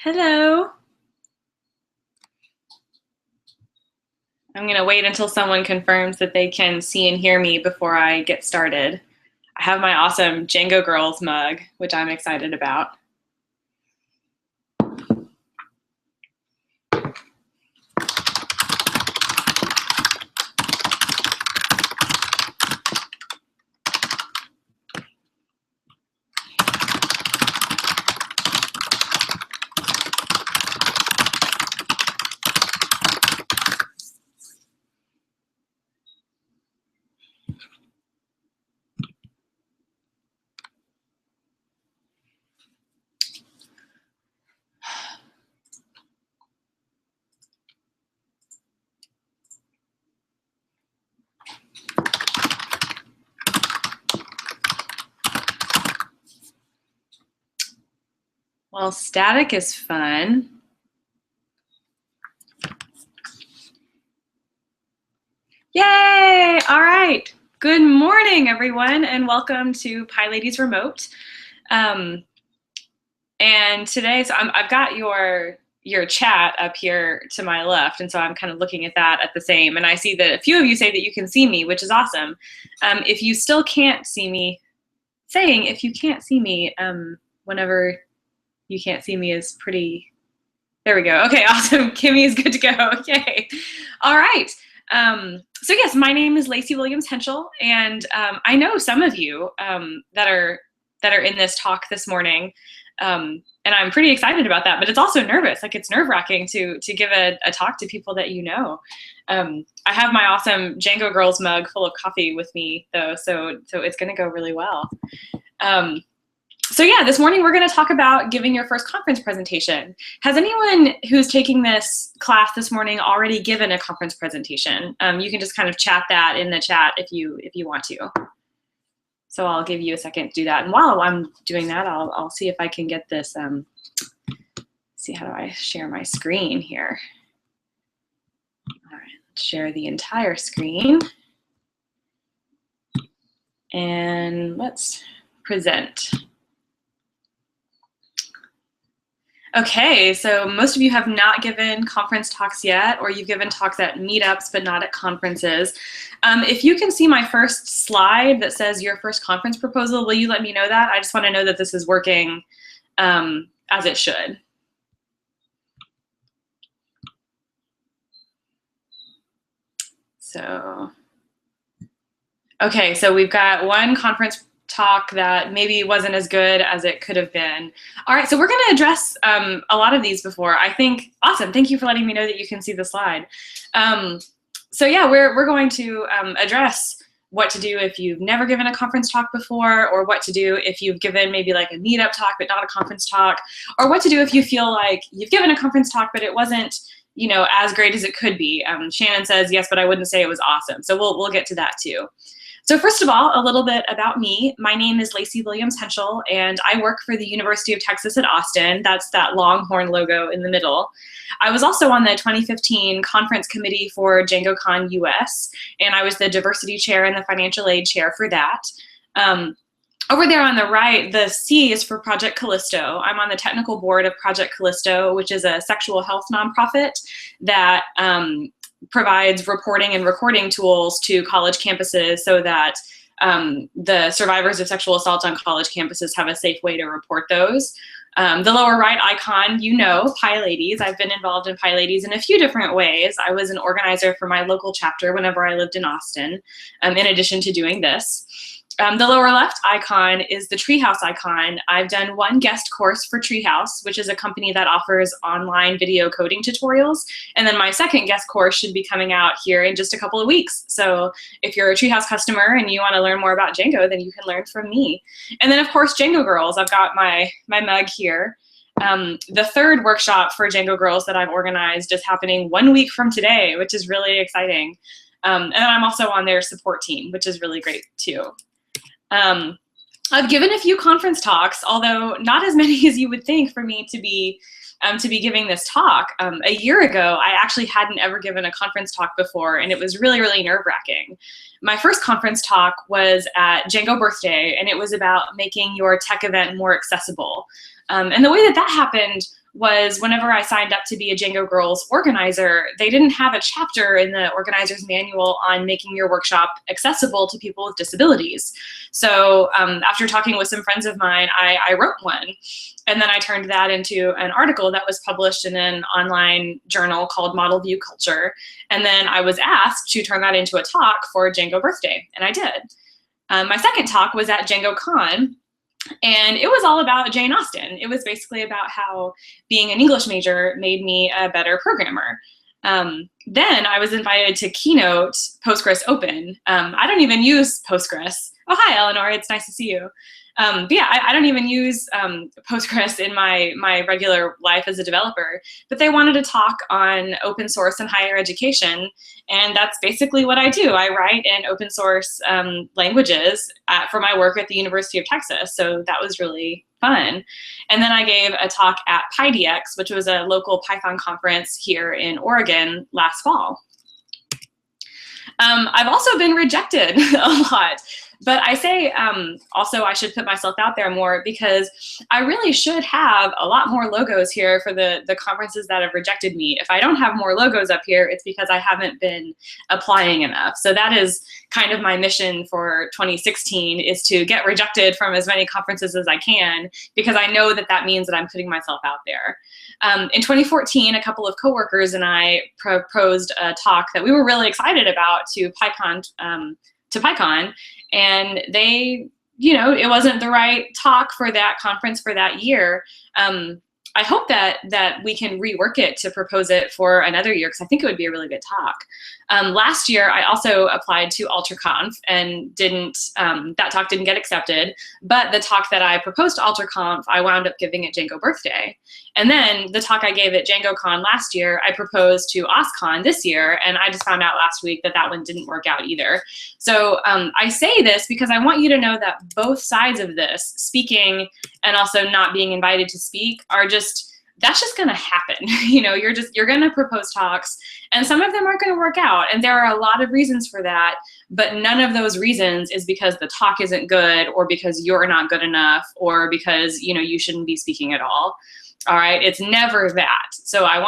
Hello. I'm going to wait until someone confirms that they can see and hear me before I get started. I have my awesome Django Girls mug, which I'm excited about. Well, static is fun. Yay! All right. Good morning, everyone, and welcome to PyLadies Remote. And today, I've got your chat up here to my left, and so I'm kind of looking at that at the same. And I see that a few of you say that you can see me, which is awesome. If you still can't see me, if you can't see me, whenever you can't see me is pretty, there we go. Okay, awesome. Kimmy is good to go. Okay. All right. So yes, my name is Lacey Williams Henschel, and I know some of you that are in this talk this morning, and I'm pretty excited about that. But it's also nervous, like it's nerve-wracking to give a talk to people that you know. I have my awesome Django Girls mug full of coffee with me, though, so it's going to go really well. So yeah, this morning we're going to talk about giving your first conference presentation. Has anyone who's taking this class this morning already given a conference presentation? You can just kind of chat that in the chat if you want to. So I'll give you a second to do that. And while I'm doing that, I'll see if I can get this. See, how do I share my screen here? All right, let's share the entire screen. And let's present. Okay, so most of you have not given conference talks yet, or you've given talks at meetups, but not at conferences. If you can see my first slide that says your first conference proposal, will you let me know that? I just want to know that this is working as it should. So, okay, so we've got one conference talk that maybe wasn't as good as it could have been. All right, so we're going to address a lot of these before. I think, awesome, thank you for letting me know that you can see the slide. So yeah, we're going to address what to do if you've never given a conference talk before, or what to do if you've given maybe like a meetup talk but not a conference talk, or what to do if you feel like you've given a conference talk but it wasn't, you know, as great as it could be. Shannon says, yes, but I wouldn't say it was awesome. So we'll get to that too. So first of all, a little bit about me. My name is Lacey Williams Henschel, and I work for the University of Texas at Austin. That's that Longhorn logo in the middle. I was also on the 2015 conference committee for DjangoCon US, and I was the diversity chair and the financial aid chair for that. Over there on the right, the C is for Project Callisto. I'm on the technical board of Project Callisto, which is a sexual health nonprofit that provides reporting and recording tools to college campuses so that the survivors of sexual assault on college campuses have a safe way to report those. The lower right icon, you know, PyLadies. I've been involved in PyLadies in a few different ways. I was an organizer for my local chapter whenever I lived in Austin, in addition to doing this. The lower left icon is the Treehouse icon. I've done one guest course for Treehouse, which is a company that offers online video coding tutorials. And then my second guest course should be coming out here in just a couple of weeks. So if you're a Treehouse customer and you want to learn more about Django, then you can learn from me. And then of course, Django Girls. I've got my mug here. The third workshop for Django Girls that I've organized is happening 1 week from today, which is really exciting. And I'm also on their support team, which is really great too. I've given a few conference talks, although not as many as you would think for me to be giving this talk. A year ago, I actually hadn't ever given a conference talk before, and it was really, really nerve-wracking. My first conference talk was at Django Birthday, and it was about making your tech event more accessible. And the way that happened was whenever I signed up to be a Django Girls organizer, they didn't have a chapter in the organizer's manual on making your workshop accessible to people with disabilities. So after talking with some friends of mine, I wrote one. And then I turned that into an article that was published in an online journal called Model View Culture. And then I was asked to turn that into a talk for Django Birthday, and I did. My second talk was at Django Con, and it was all about Jane Austen. It was basically about how being an English major made me a better programmer. Then I was invited to keynote Postgres Open. I don't even use Postgres. Oh, hi, Eleanor. It's nice to see you. But yeah, I don't even use Postgres in my regular life as a developer, but they wanted to talk on open source and higher education, and that's basically what I do. I write in open source languages for my work at the University of Texas, so that was really fun. And then I gave a talk at PyDX, which was a local Python conference here in Oregon last fall. I've also been rejected a lot. But I say also I should put myself out there more, because I really should have a lot more logos here for the conferences that have rejected me. If I don't have more logos up here, it's because I haven't been applying enough. So that is kind of my mission for 2016, is to get rejected from as many conferences as I can, because I know that that means that I'm putting myself out there. In 2014, a couple of coworkers and I proposed a talk that we were really excited about to PyCon, and they, it wasn't the right talk for that conference for that year. I hope that we can rework it to propose it for another year, because I think it would be a really good talk. Last year, I also applied to UltraConf and that talk didn't get accepted, but the talk that I proposed to UltraConf, I wound up giving at Django Birthday. And then the talk I gave at DjangoCon last year, I proposed to OSCON this year, and I just found out last week that that one didn't work out either. So I say this because I want you to know that both sides of this, speaking and also not being invited to speak, that's just gonna happen. You're gonna propose talks, and some of them aren't gonna work out, and there are a lot of reasons for that, but none of those reasons is because the talk isn't good, or because you're not good enough, or because you shouldn't be speaking at all. All right, it's never that. So I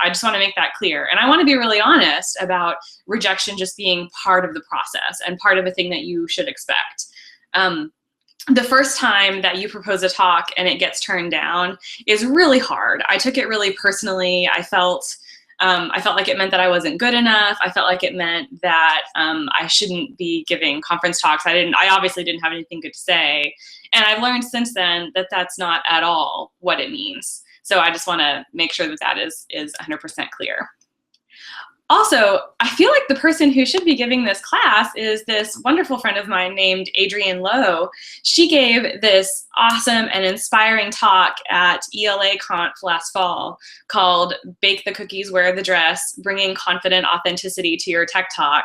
just wanna make that clear, and I wanna be really honest about rejection just being part of the process and part of a thing that you should expect. The first time that you propose a talk and it gets turned down is really hard. I took it really personally. I felt like it meant that I wasn't good enough. I felt like it meant that I shouldn't be giving conference talks. I obviously didn't have anything good to say. And I've learned since then that that's not at all what it means. So I just want to make sure that that is 100% clear. Also, I feel like the person who should be giving this class is this wonderful friend of mine named Adrienne Lowe. She gave this awesome and inspiring talk at ELA Conf last fall called Bake the Cookies, Wear the Dress, Bringing Confident Authenticity to Your Tech Talk.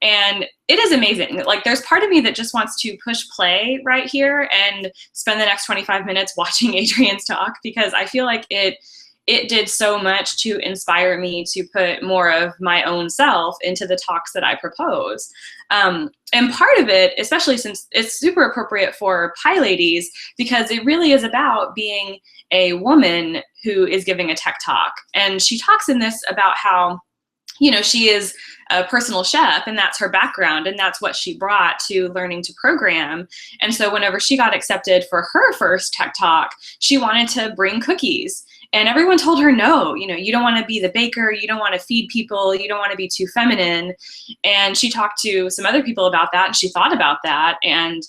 And it is amazing. Like, there's part of me that just wants to push play right here and spend the next 25 minutes watching Adrienne's talk, because I feel like it did so much to inspire me to put more of my own self into the talks that I propose. And part of it, especially since it's super appropriate for PyLadies, because it really is about being a woman who is giving a tech talk. And she talks in this about how, she is a personal chef, and that's her background, and that's what she brought to learning to program. And so whenever she got accepted for her first tech talk, she wanted to bring cookies. And everyone told her, no, you don't want to be the baker, you don't want to feed people, you don't want to be too feminine. And she talked to some other people about that, and she thought about that, and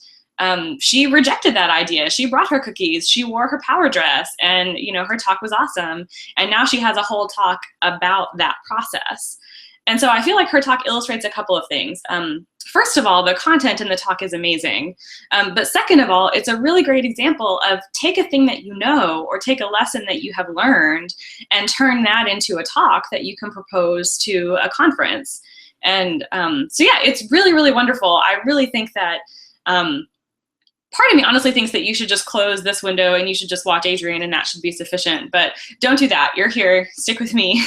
she rejected that idea. She brought her cookies, she wore her power dress, and her talk was awesome. And now she has a whole talk about that process. And so I feel like her talk illustrates a couple of things. First of all, the content in the talk is amazing. But second of all, it's a really great example of take a thing that you know, or take a lesson that you have learned, and turn that into a talk that you can propose to a conference. And so yeah, it's really, really wonderful. I really think that part of me honestly thinks that you should just close this window and you should just watch Adrienne, and that should be sufficient. But don't do that. You're here. Stick with me.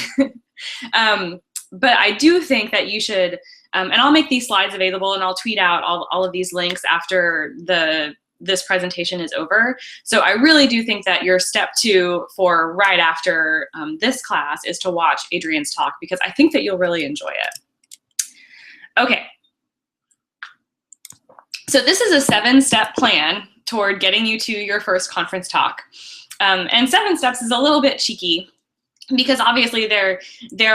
But I do think that you should, and I'll make these slides available, and I'll tweet out all of these links after the this presentation is over. So I really do think that your step 2 for right after this class is to watch Adrienne's talk, because I think that you'll really enjoy it. Okay. So this is a 7-step plan toward getting you to your first conference talk. And 7 steps is a little bit cheeky, because obviously there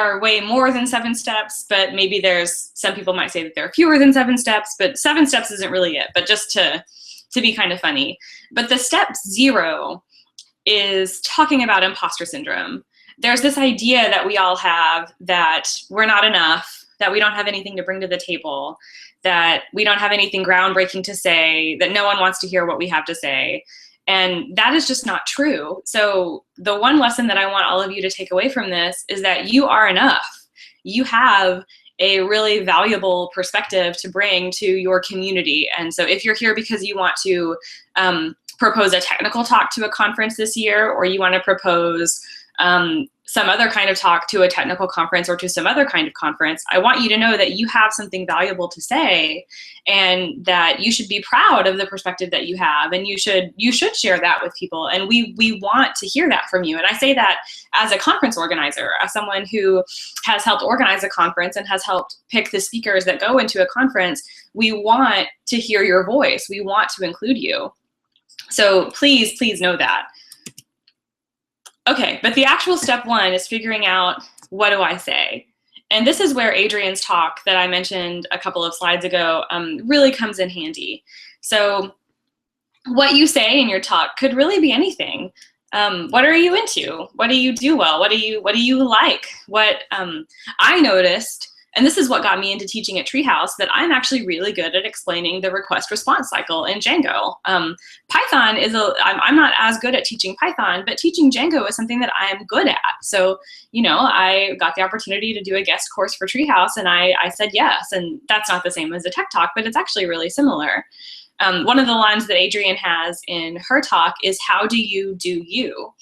are way more than 7 steps, but maybe some people might say that there are fewer than 7 steps, but 7 steps isn't really it, but just to be kind of funny. But the step 0 is talking about imposter syndrome. There's this idea that we all have that we're not enough, that we don't have anything to bring to the table, that we don't have anything groundbreaking to say, that no one wants to hear what we have to say. And that is just not true. So the one lesson that I want all of you to take away from this is that you are enough. You have a really valuable perspective to bring to your community. And so if you're here because you want to propose a technical talk to a conference this year, or you want to propose some other kind of talk to a technical conference or to some other kind of conference, I want you to know that you have something valuable to say, and that you should be proud of the perspective that you have, and you should share that with people. And we want to hear that from you. And I say that as a conference organizer, as someone who has helped organize a conference and has helped pick the speakers that go into a conference. We want to hear your voice. We want to include you. So please, please know that. Okay, but the actual step 1 is figuring out, what do I say? And this is where Adrienne's talk that I mentioned a couple of slides ago really comes in handy. So what you say in your talk could really be anything. What are you into? What do you do well? What do you like? What I noticed, and this is what got me into teaching at Treehouse, that I'm actually really good at explaining the request response cycle in Django. Python is I'm not as good at teaching Python, but teaching Django is something that I'm good at. So, you know, I got the opportunity to do a guest course for Treehouse, and I said yes. And that's not the same as a tech talk, but it's actually really similar. One of the lines that Adrienne has in her talk is, how do you do you?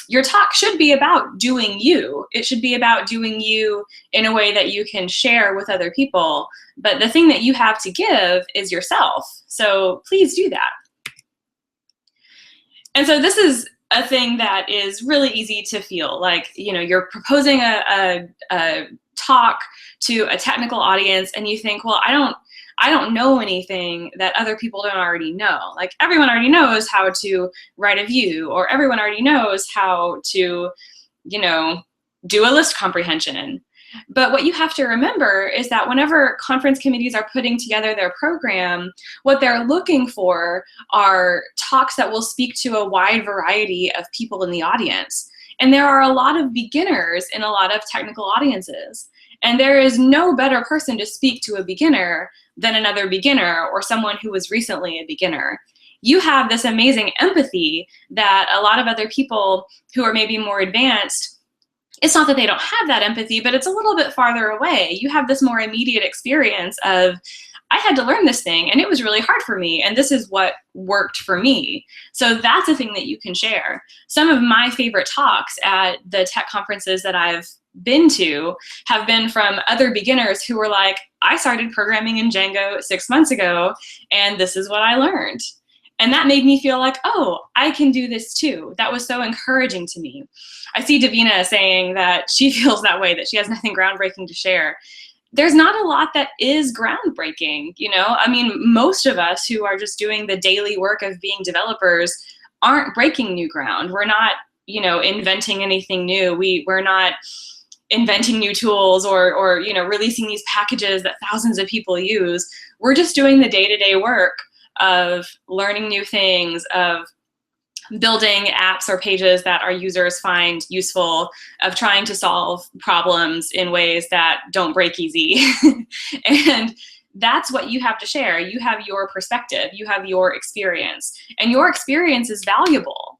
Your talk should be about doing you. It should be about doing you in a way that you can share with other people. But the thing that you have to give is yourself. So please do that. And so this is a thing that is really easy to feel like, you know, you're proposing a talk to a technical audience, and you think, well, I don't know anything that other people don't already know. Like, everyone already knows how to write a view, or everyone already knows how to, you know, do a list comprehension. But what you have to remember is that whenever conference committees are putting together their program, what they're looking for are talks that will speak to a wide variety of people in the audience. And there are a lot of beginners in a lot of technical audiences. And there is no better person to speak to a beginner than another beginner, or someone who was recently a beginner. You have this amazing empathy that a lot of other people who are maybe more advanced, it's not that they don't have that empathy, but it's a little bit farther away. You have this more immediate experience of, I had to learn this thing and it was really hard for me, and this is what worked for me. So that's a thing that you can share. Some of my favorite talks at the tech conferences that I've been to have been from other beginners who were like, I started programming in Django 6 months ago, and this is what I learned. And that made me feel like, oh, I can do this too. That was so encouraging to me. I see Davina saying that she feels that way, that she has nothing groundbreaking to share. There's not a lot that is groundbreaking, you know? I mean, most of us who are just doing the daily work of being developers aren't breaking new ground. We're not, you know, inventing anything new. We're not inventing new tools or you know, releasing these packages that thousands of people use. We're just doing the day-to-day work of learning new things, of building apps or pages that our users find useful, of trying to solve problems in ways that don't break easy. And that's what you have to share. You have your perspective, you have your experience, and your experience is valuable.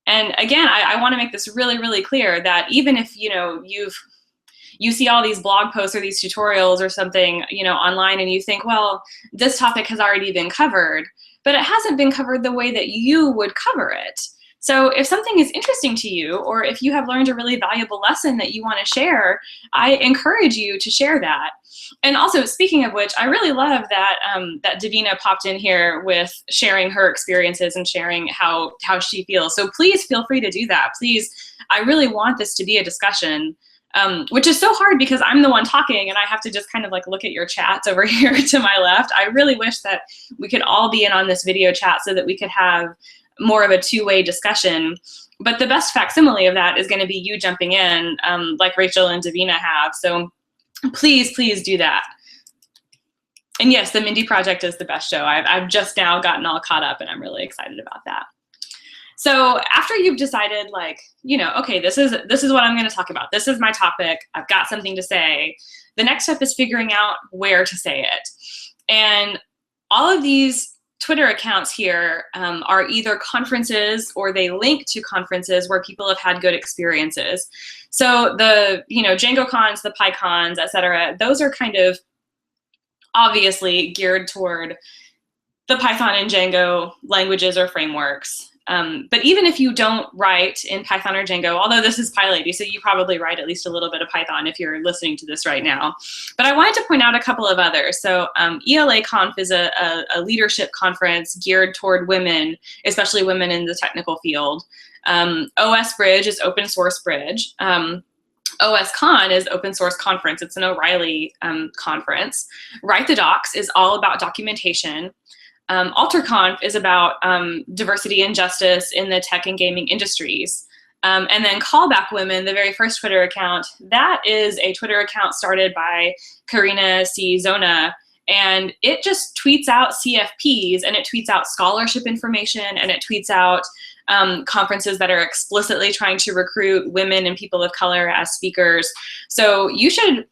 And again, I want to make this really, really clear that even if, you know, you see all these blog posts or these tutorials or something, you know, online, and you think, well, this topic has already been covered, but it hasn't been covered the way that you would cover it. So if something is interesting to you, or if you have learned a really valuable lesson that you want to share, I encourage you to share that. And also, speaking of which, I really love that that Davina popped in here with sharing her experiences and sharing how she feels. So please feel free to do that. Please, I really want this to be a discussion, which is so hard because I'm the one talking and I have to just kind of like look at your chats over here to my left. I really wish that we could all be in on this video chat so that we could have more of a two-way discussion. But the best facsimile of that is going to be you jumping in, like Rachel and Davina have. So please, please do that. And yes, the Mindy Project is the best show. I've just now gotten all caught up and I'm really excited about that. So after you've decided, like, you know, okay, this is what I'm going to talk about. This is my topic. I've got something to say. The next step is figuring out where to say it. And all of these Twitter accounts here are either conferences or they link to conferences where people have had good experiences. So the, you know, Django cons, the PyCons, et cetera, those are kind of obviously geared toward the Python and Django languages or frameworks. But even if you don't write in Python or Django, although this is PyLadies, so you probably write at least a little bit of Python if you're listening to this right now. But I wanted to point out a couple of others. So ELA Conf is a leadership conference geared toward women, especially women in the technical field. OS Bridge is open source bridge. OSCon is open source conference. It's an O'Reilly conference. Write the Docs is all about documentation. AlterConf is about diversity and justice in the tech and gaming industries. And then Callback Women, the very first Twitter account, that is a Twitter account started by Karina C. Zona. And it just tweets out CFPs, and it tweets out scholarship information, and it tweets out conferences that are explicitly trying to recruit women and people of color as speakers. So you should,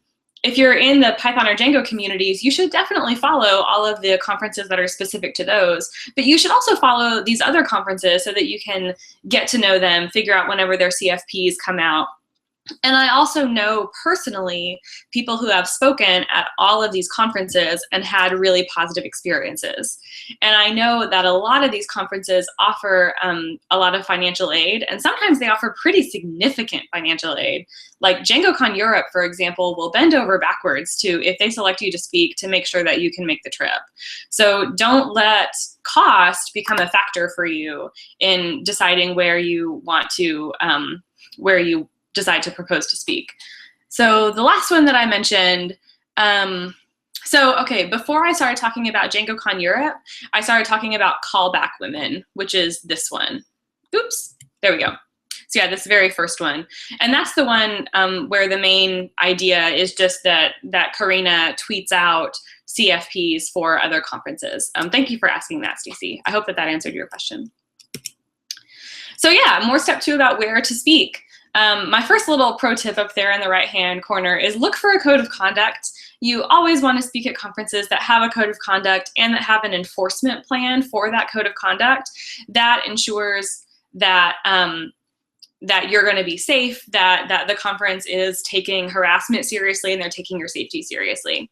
if you're in the Python or Django communities, you should definitely follow all of the conferences that are specific to those. But you should also follow these other conferences so that you can get to know them, figure out whenever their CFPs come out. And I also know personally people who have spoken at all of these conferences and had really positive experiences. And I know that a lot of these conferences offer a lot of financial aid, and sometimes they offer pretty significant financial aid. Like DjangoCon Europe, for example, will bend over backwards to, if they select you to speak, to make sure that you can make the trip. So don't let cost become a factor for you in deciding where you want to, where you decide to propose to speak. So the last one that I mentioned, okay, before I started talking about DjangoCon Europe, I started talking about Callback Women, which is this one. Oops, there we go. So yeah, this very first one. And that's the one where the main idea is just that Karina tweets out CFPs for other conferences. Thank you for asking that, Stacey. I hope that answered your question. So yeah, more step 2 about where to speak. My first little pro tip up there in the right-hand corner is look for a code of conduct. You always want to speak at conferences that have a code of conduct and that have an enforcement plan for that code of conduct that ensures that that you're going to be safe, that the conference is taking harassment seriously and they're taking your safety seriously.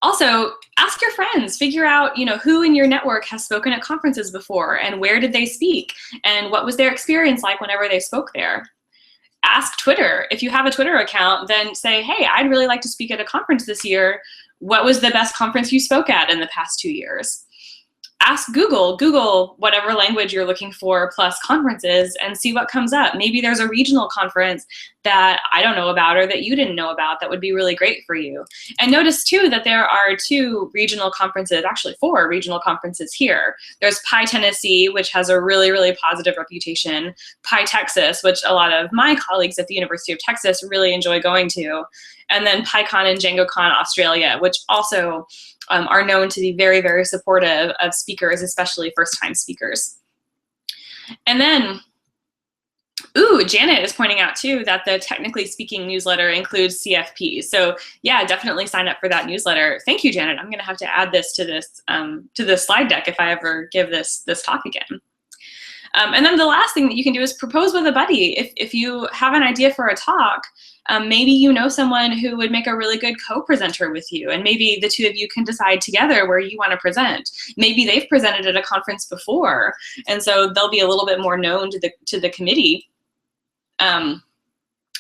Also, ask your friends, figure out, you know, who in your network has spoken at conferences before and where did they speak and what was their experience like whenever they spoke there. Ask Twitter. If you have a Twitter account, then say, hey, I'd really like to speak at a conference this year. What was the best conference you spoke at in the past 2 years? Ask Google. Google whatever language you're looking for plus conferences and see what comes up. Maybe there's a regional conference that I don't know about or that you didn't know about that would be really great for you. And notice too that there are 2 regional conferences, actually 4 regional conferences here. There's Pi Tennessee, which has a really, really positive reputation. Pi Texas, which a lot of my colleagues at the University of Texas really enjoy going to. And then PyCon and DjangoCon Australia, which also are known to be very, very supportive of speakers, especially first-time speakers. And then, Janet is pointing out too that the Technically Speaking newsletter includes CFPs. So yeah, definitely sign up for that newsletter. Thank you, Janet. I'm gonna have to add this to this slide deck if I ever give this talk again. And then the last thing that you can do is propose with a buddy. If you have an idea for a talk, Maybe you know someone who would make a really good co-presenter with you, and maybe the two of you can decide together where you want to present. Maybe they've presented at a conference before, and so they'll be a little bit more known to the committee.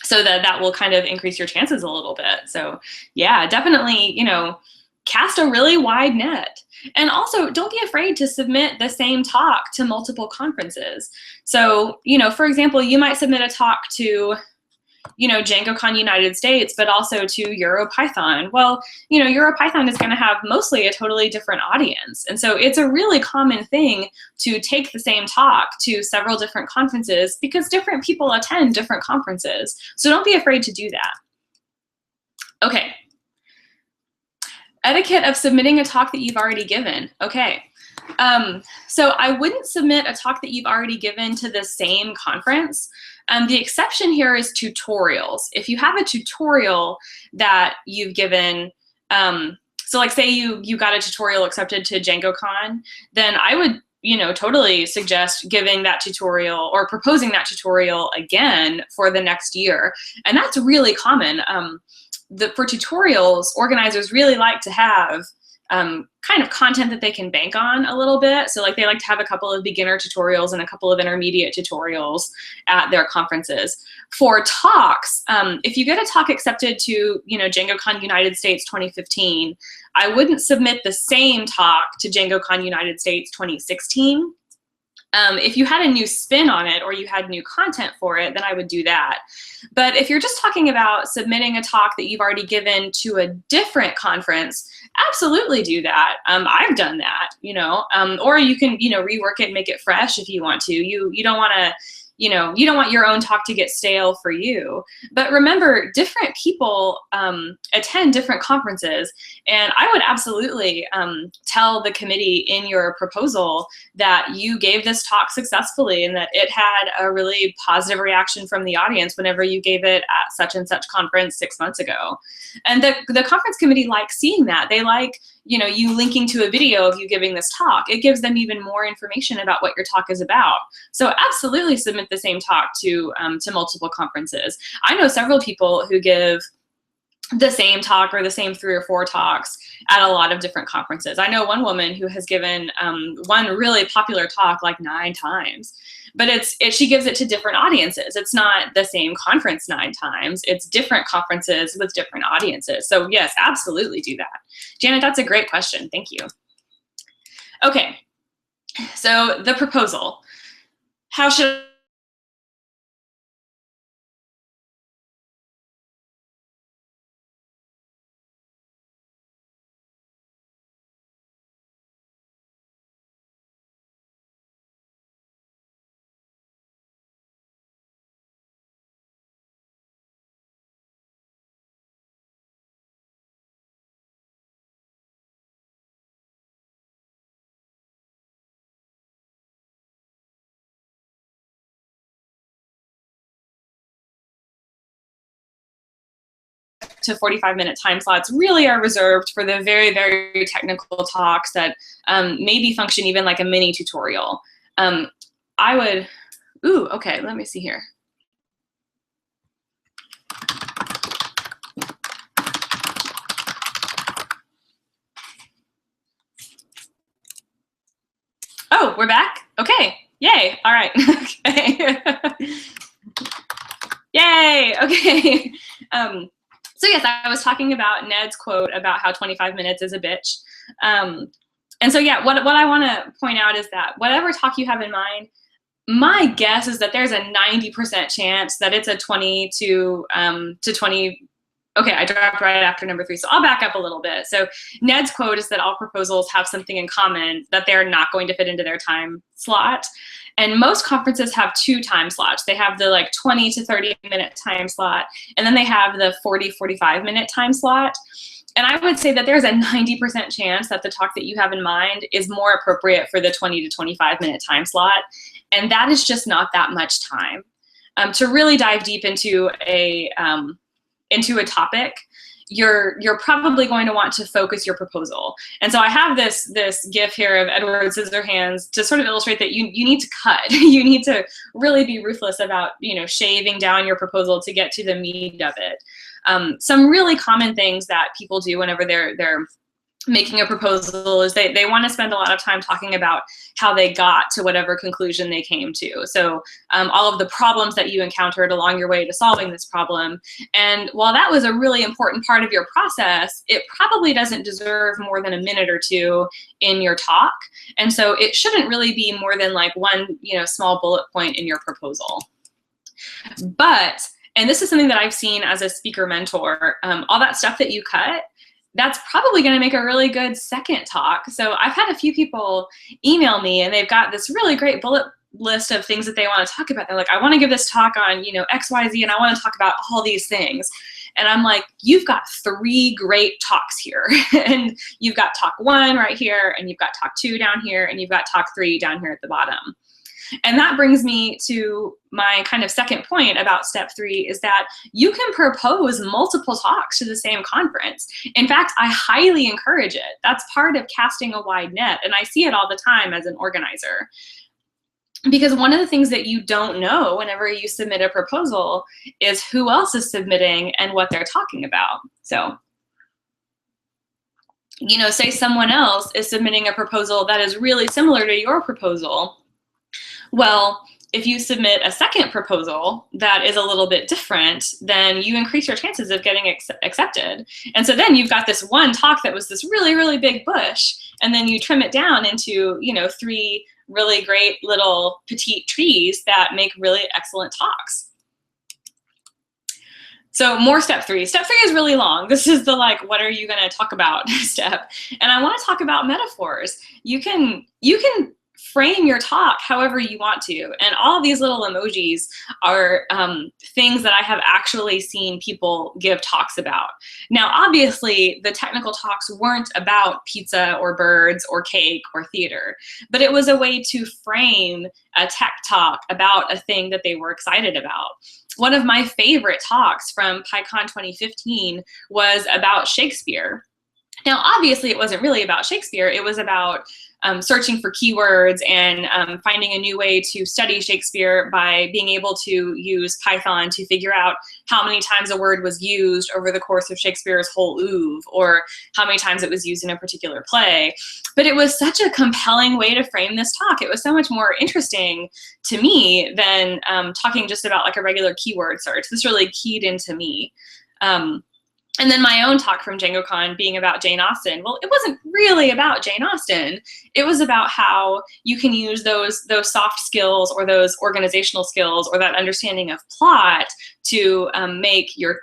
So that will kind of increase your chances a little bit. So yeah, definitely, you know, cast a really wide net. And also, don't be afraid to submit the same talk to multiple conferences. So, you know, for example, you might submit a talk to, you know, DjangoCon United States, but also to EuroPython. Well, you know, EuroPython is going to have mostly a totally different audience. And so it's a really common thing to take the same talk to several different conferences because different people attend different conferences. So don't be afraid to do that. Okay. Etiquette of submitting a talk that you've already given. Okay. So I wouldn't submit a talk that you've already given to the same conference. The exception here is tutorials. If you have a tutorial that you've given, so like say you got a tutorial accepted to DjangoCon, then I would, you know, totally suggest giving that tutorial or proposing that tutorial again for the next year. And that's really common. For tutorials, organizers really like to have kind of content that they can bank on a little bit. So like they like to have a couple of beginner tutorials and a couple of intermediate tutorials at their conferences. For talks, if you get a talk accepted to, you know, DjangoCon United States 2015, I wouldn't submit the same talk to DjangoCon United States 2016. If you had a new spin on it or you had new content for it, then I would do that. But if you're just talking about submitting a talk that you've already given to a different conference, absolutely do that. I've done that, you know, or you can, you know, rework it and make it fresh if you want to. You don't want to, you know, you don't want your own talk to get stale for you. But remember, different people attend different conferences, and I would absolutely tell the committee in your proposal that you gave this talk successfully and that it had a really positive reaction from the audience whenever you gave it at such and such conference 6 months ago. And the conference committee likes seeing that. They like, you know, you linking to a video of you giving this talk. It gives them even more information about what your talk is about. So absolutely submit the same talk to multiple conferences. I know several people who give the same talk or the same 3 or 4 talks at a lot of different conferences. I know one woman who has given one really popular talk like 9 times, but she gives it to different audiences. It's not the same conference 9 times. It's different conferences with different audiences. So yes, absolutely do that. Janet, that's a great question. Thank you. Okay, so the proposal. How should to 45-minute time slots really are reserved for the very, very technical talks that maybe function even like a mini tutorial. I would, okay, let me see here. Oh, we're back? Okay, yay, all right, okay. Yay, okay. So yes, I was talking about Ned's quote about how 25 minutes is a bitch. And so yeah, what I want to point out is that whatever talk you have in mind, my guess is that there's a 90% chance that it's a 20 to 20. Okay, I dropped right after number 3, so I'll back up a little bit. So Ned's quote is that all proposals have something in common, that they're not going to fit into their time slot. And most conferences have 2 time slots. They have the like 20 to 30-minute time slot, and then they have the 45-minute time slot. And I would say that there's a 90% chance that the talk that you have in mind is more appropriate for the 20 to 25-minute time slot. And that is just not that much time. To really dive deep into a topic, you're probably going to want to focus your proposal. And so I have this GIF here of Edward Scissorhands to sort of illustrate that you need to cut. You need to really be ruthless about, shaving down your proposal to get to the meat of it. Some really common things that people do whenever they're making a proposal is they want to spend a lot of time talking about how they got to whatever conclusion they came to. So all of the problems that you encountered along your way to solving this problem. And while that was a really important part of your process, it probably doesn't deserve more than a minute or two in your talk. And so it shouldn't really be more than like one, small bullet point in your proposal. But, and this is something that I've seen as a speaker mentor, all that stuff that you cut, that's probably going to make a really good second talk. So I've had a few people email me and they've got this really great bullet list of things that they want to talk about. They're like, I want to give this talk on, X, Y, Z, and I want to talk about all these things. And I'm like, you've got 3 great talks here. And you've got talk 1 right here, and you've got talk 2 down here, and you've got talk 3 down here at the bottom. And that brings me to my kind of second point about step 3 is that you can propose multiple talks to the same conference. In fact, I highly encourage it. That's part of casting a wide net. And I see it all the time as an organizer. Because one of the things that you don't know whenever you submit a proposal is who else is submitting and what they're talking about. So, say someone else is submitting a proposal that is really similar to your proposal. Well, if you submit a second proposal that is a little bit different, then you increase your chances of getting accepted. And so then you've got this one talk that was this really, really big bush, and then you trim it down into, 3 really great little petite trees that make really excellent talks. So more step 3. Step 3 is really long. This is the what are you going to talk about step. And I want to talk about metaphors. You can frame your talk however you want to. And all of these little emojis are things that I have actually seen people give talks about. Now, obviously, the technical talks weren't about pizza or birds or cake or theater, but it was a way to frame a tech talk about a thing that they were excited about. One of my favorite talks from PyCon 2015 was about Shakespeare. Now, obviously, it wasn't really about Shakespeare. It was about searching for keywords and finding a new way to study Shakespeare by being able to use Python to figure out how many times a word was used over the course of Shakespeare's whole oeuvre, or how many times it was used in a particular play. But it was such a compelling way to frame this talk. It was so much more interesting to me than talking just about a regular keyword search. This really keyed into me. And then my own talk from DjangoCon being about Jane Austen. Well, it wasn't really about Jane Austen. It was about how you can use those soft skills or those organizational skills or that understanding of plot to make your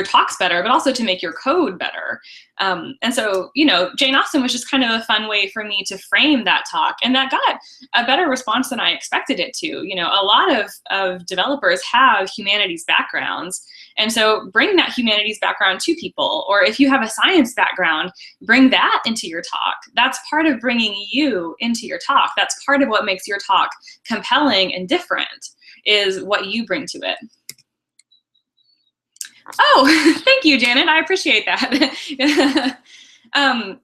talks better, but also to make your code better. And so, Jane Austen was just kind of a fun way for me to frame that talk. And that got a better response than I expected it to. A lot of developers have humanities backgrounds. And so bring that humanities background to people. Or if you have a science background, bring that into your talk. That's part of bringing you into your talk. That's part of what makes your talk compelling and different, is what you bring to it. Oh, thank you, Janet. I appreciate that.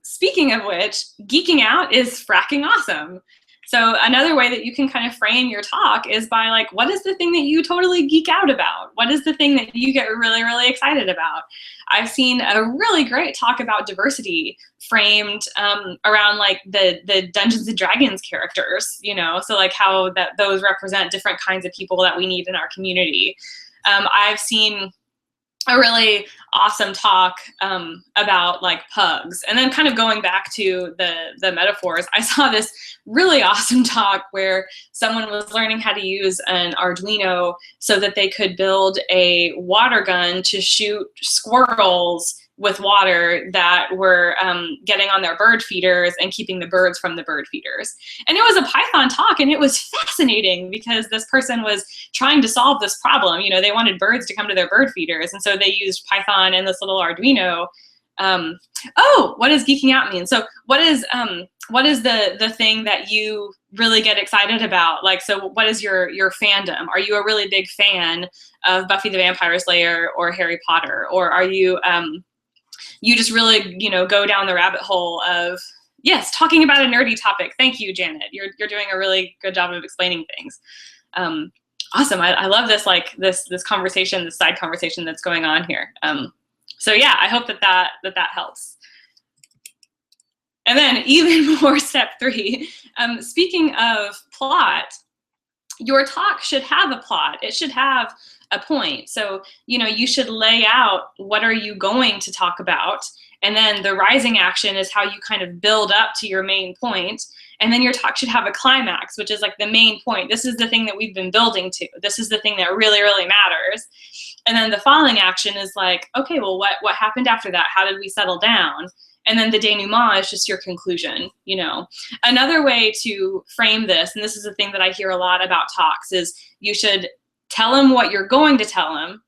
Speaking of which, geeking out is fracking awesome. So another way that you can kind of frame your talk is by what is the thing that you totally geek out about? What is the thing that you get really, really excited about? I've seen a really great talk about diversity framed around the Dungeons and Dragons characters, so how those represent different kinds of people that we need in our community. I've seen a really awesome talk about pugs. And then kind of going back to the metaphors, I saw this really awesome talk where someone was learning how to use an Arduino so that they could build a water gun to shoot squirrels with water that were getting on their bird feeders and keeping the birds from the bird feeders. And it was a Python talk, and it was fascinating because this person was trying to solve this problem. They wanted birds to come to their bird feeders, and so they used Python and this little Arduino. Oh, what does geeking out mean? So what is the thing that you really get excited about? So what is your fandom? Are you a really big fan of Buffy the Vampire Slayer or Harry Potter? Or are you you just really, go down the rabbit hole of, yes, talking about a nerdy topic. Thank you, Janet. You're doing a really good job of explaining things. Awesome. I love this, like this conversation, this side conversation that's going on here. So yeah, I hope that helps. And then even more step 3, speaking of plot, your talk should have a plot. It should have a point. So, you should lay out what are you going to talk about. And then the rising action is how you kind of build up to your main point. And then your talk should have a climax, which is like the main point. This is the thing that we've been building to. This is the thing that really, really matters. And then the following action is like, okay, well, what happened after that? How did we settle down? And then the denouement is just your conclusion, Another way to frame this, and this is a thing that I hear a lot about talks, is you should tell them what you're going to tell them,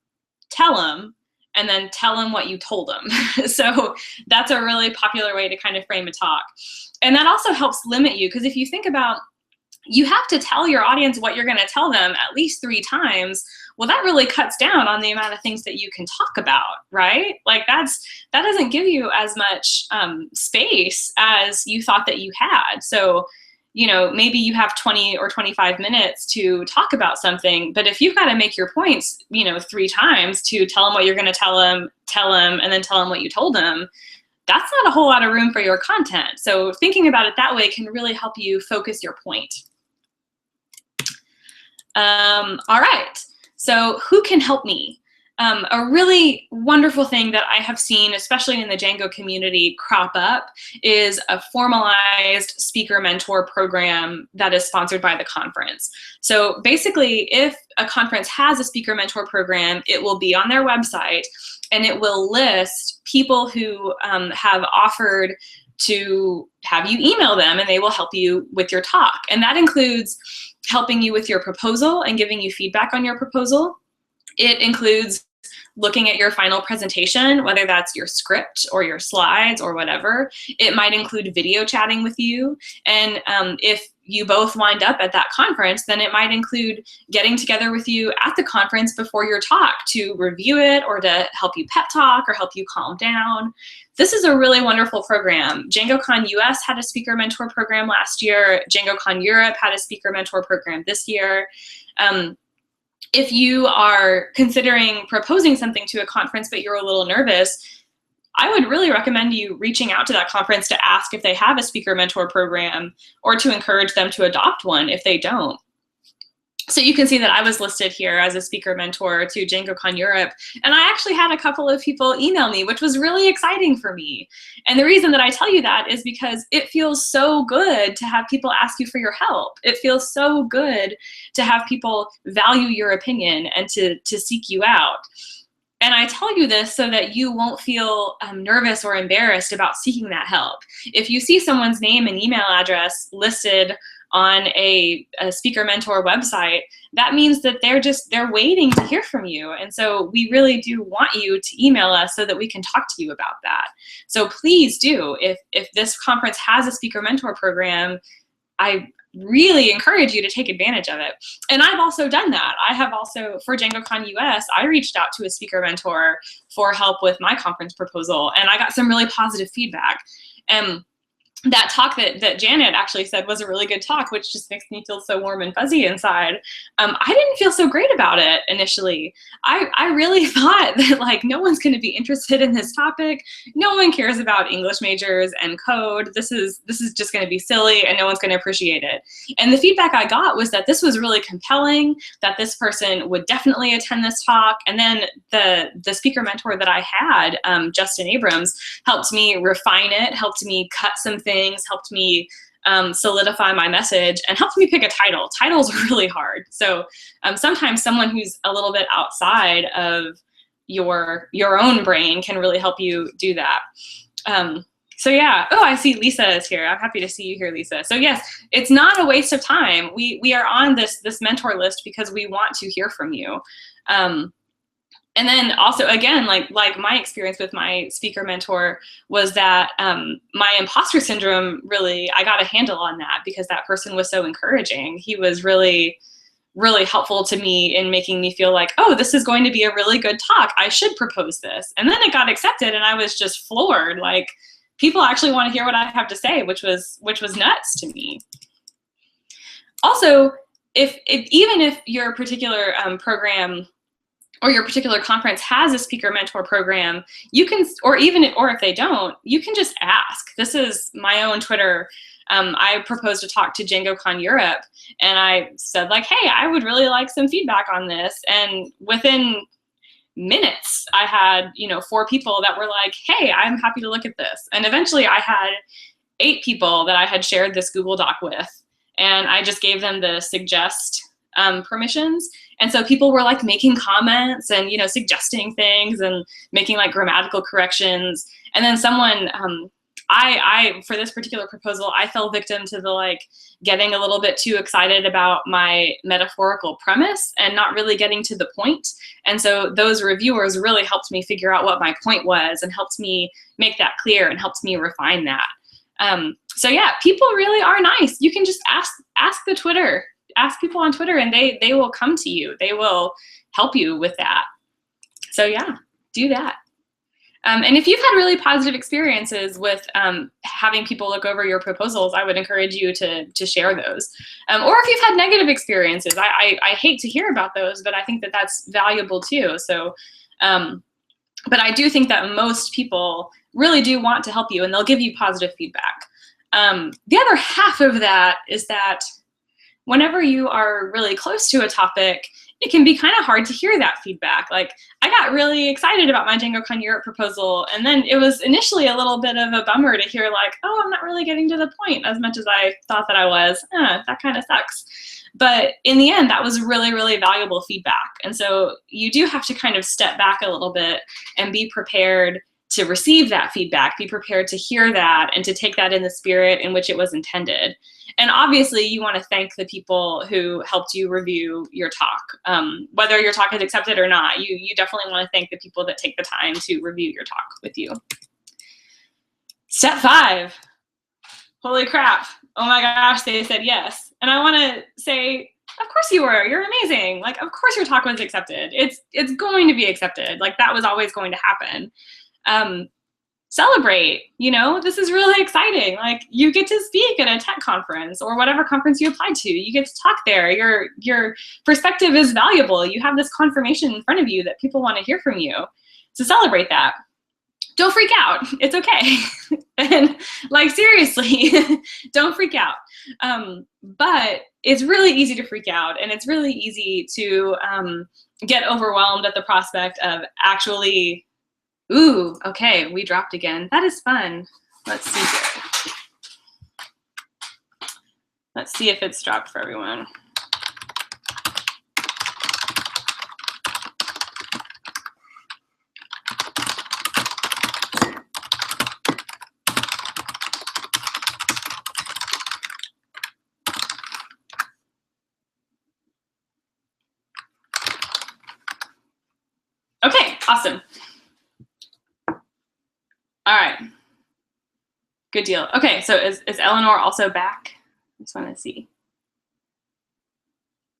and then tell them what you told them. So that's a really popular way to kind of frame a talk. And that also helps limit you, because if you think about, you have to tell your audience what you're going to tell them at least 3 times. Well, that really cuts down on the amount of things that you can talk about, right? Like that doesn't give you as much space as you thought that you had. So, maybe you have 20 or 25 minutes to talk about something, but if you've got to make your points, 3 times to tell them what you're going to tell them, and then tell them what you told them, that's not a whole lot of room for your content. So thinking about it that way can really help you focus your point. All right. So who can help me? A really wonderful thing that I have seen, especially in the Django community, crop up is a formalized speaker mentor program that is sponsored by the conference. So basically, if a conference has a speaker mentor program, it will be on their website, and it will list people who have offered to have you email them, and they will help you with your talk. And that includes helping you with your proposal and giving you feedback on your proposal. It includes looking at your final presentation, whether that's your script or your slides or whatever. It might include video chatting with you. And if you both wind up at that conference, then it might include getting together with you at the conference before your talk to review it, or to help you pep talk or help you calm down. This is a really wonderful program. DjangoCon US had a speaker mentor program last year. DjangoCon Europe had a speaker mentor program this year. If you are considering proposing something to a conference but you're a little nervous, I would really recommend you reaching out to that conference to ask if they have a speaker mentor program, or to encourage them to adopt one if they don't. So you can see that I was listed here as a speaker mentor to DjangoCon Europe, and I actually had a couple of people email me, which was really exciting for me. And the reason that I tell you that is because it feels so good to have people ask you for your help. It feels so good to have people value your opinion and to seek you out. And I tell you this so that you won't feel nervous or embarrassed about seeking that help. If you see someone's name and email address listed on a speaker mentor website, that means that they're waiting to hear from you. And so we really do want you to email us so that we can talk to you about that. So please do, if this conference has a speaker mentor program, I really encourage you to take advantage of it. And I've also done that. I have also, for DjangoCon US, I reached out to a speaker mentor for help with my conference proposal, and I got some really positive feedback. And that talk that Janet actually said was a really good talk, which just makes me feel so warm and fuzzy inside. I didn't feel so great about it initially. I really thought that, like, no one's going to be interested in this topic. No one cares about English majors and code. This is just going to be silly, and no one's going to appreciate it. And the feedback I got was that this was really compelling, that this person would definitely attend this talk. And then the speaker mentor that I had, Justin Abrams, helped me refine it, helped me cut some things, helped me solidify my message, and helped me pick a title. Titles are really hard. So sometimes someone who's a little bit outside of your own brain can really help you do that. So yeah, oh, I see Lisa is here. I'm happy to see you here, Lisa. So yes, it's not a waste of time. We are on this mentor list because we want to hear from you. And then also, again, like my experience with my speaker mentor was that my imposter syndrome, really, I got a handle on that because that person was so encouraging. He was really really helpful to me in making me feel like, oh, this is going to be a really good talk. I should propose this. And then it got accepted, and I was just floored. Like, people actually want to hear what I have to say, which was nuts to me. Also, even if your particular program or your particular conference has a speaker mentor program, you can, or if they don't, you can just ask. This is my own Twitter. I proposed a talk to DjangoCon Europe, and I said, like, hey, I would really like some feedback on this. And within minutes, I had 4 people that were like, hey, I'm happy to look at this. And eventually I had 8 people that I had shared this Google Doc with, and I just gave them the suggest permissions. And so people were like making comments and suggesting things and making like grammatical corrections. And then someone, I for this particular proposal, I fell victim to the like getting a little bit too excited about my metaphorical premise and not really getting to the point. And so those reviewers really helped me figure out what my point was and helped me make that clear and helped me refine that. So yeah, people really are nice. You can just ask people on Twitter, and they will come to you. They will help you with that. So yeah, do that. And if you've had really positive experiences with having people look over your proposals, I would encourage you to share those. Or if you've had negative experiences, I hate to hear about those, but I think that that's valuable too. So, but I do think that most people really do want to help you, and they'll give you positive feedback. The other half of that is that whenever you are really close to a topic, it can be kind of hard to hear that feedback. Like, I got really excited about my DjangoCon Europe proposal, and then it was initially a little bit of a bummer to hear like, oh, I'm not really getting to the point as much as I thought that I was. That kind of sucks. But in the end, that was really, really valuable feedback. And so you do have to kind of step back a little bit and be prepared to receive that feedback, be prepared to hear that and to take that in the spirit in which it was intended. And obviously you want to thank the people who helped you review your talk. Whether your talk is accepted or not, you definitely want to thank the people that take the time to review your talk with you. Step 5, holy crap. Oh my gosh, they said yes. And I want to say, of course you were, you're amazing. Like, of course your talk was accepted. It's going to be accepted. Like, that was always going to happen. Celebrate, this is really exciting. Like, you get to speak at a tech conference or whatever conference you applied to. You get to talk there. Your perspective is valuable. You have this confirmation in front of you that people want to hear from you. So celebrate that. Don't freak out. It's okay. And like, seriously, don't freak out. But it's really easy to freak out, and it's really easy to get overwhelmed at the prospect of actually, ooh, okay, we dropped again. That is fun. Let's see here. Let's see if it's dropped for everyone. Okay, awesome. All right, good deal. Okay, so is Eleanor also back? I just want to see.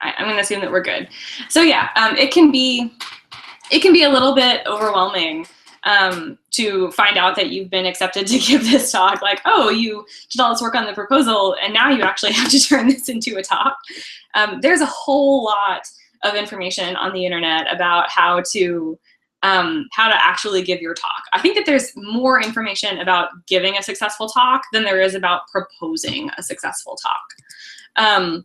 I'm going to assume that we're good. So yeah, it can be a little bit overwhelming to find out that you've been accepted to give this talk. Like, oh, you did all this work on the proposal, and now you actually have to turn this into a talk. There's a whole lot of information on the internet about how to actually give your talk. I think that there's more information about giving a successful talk than there is about proposing a successful talk.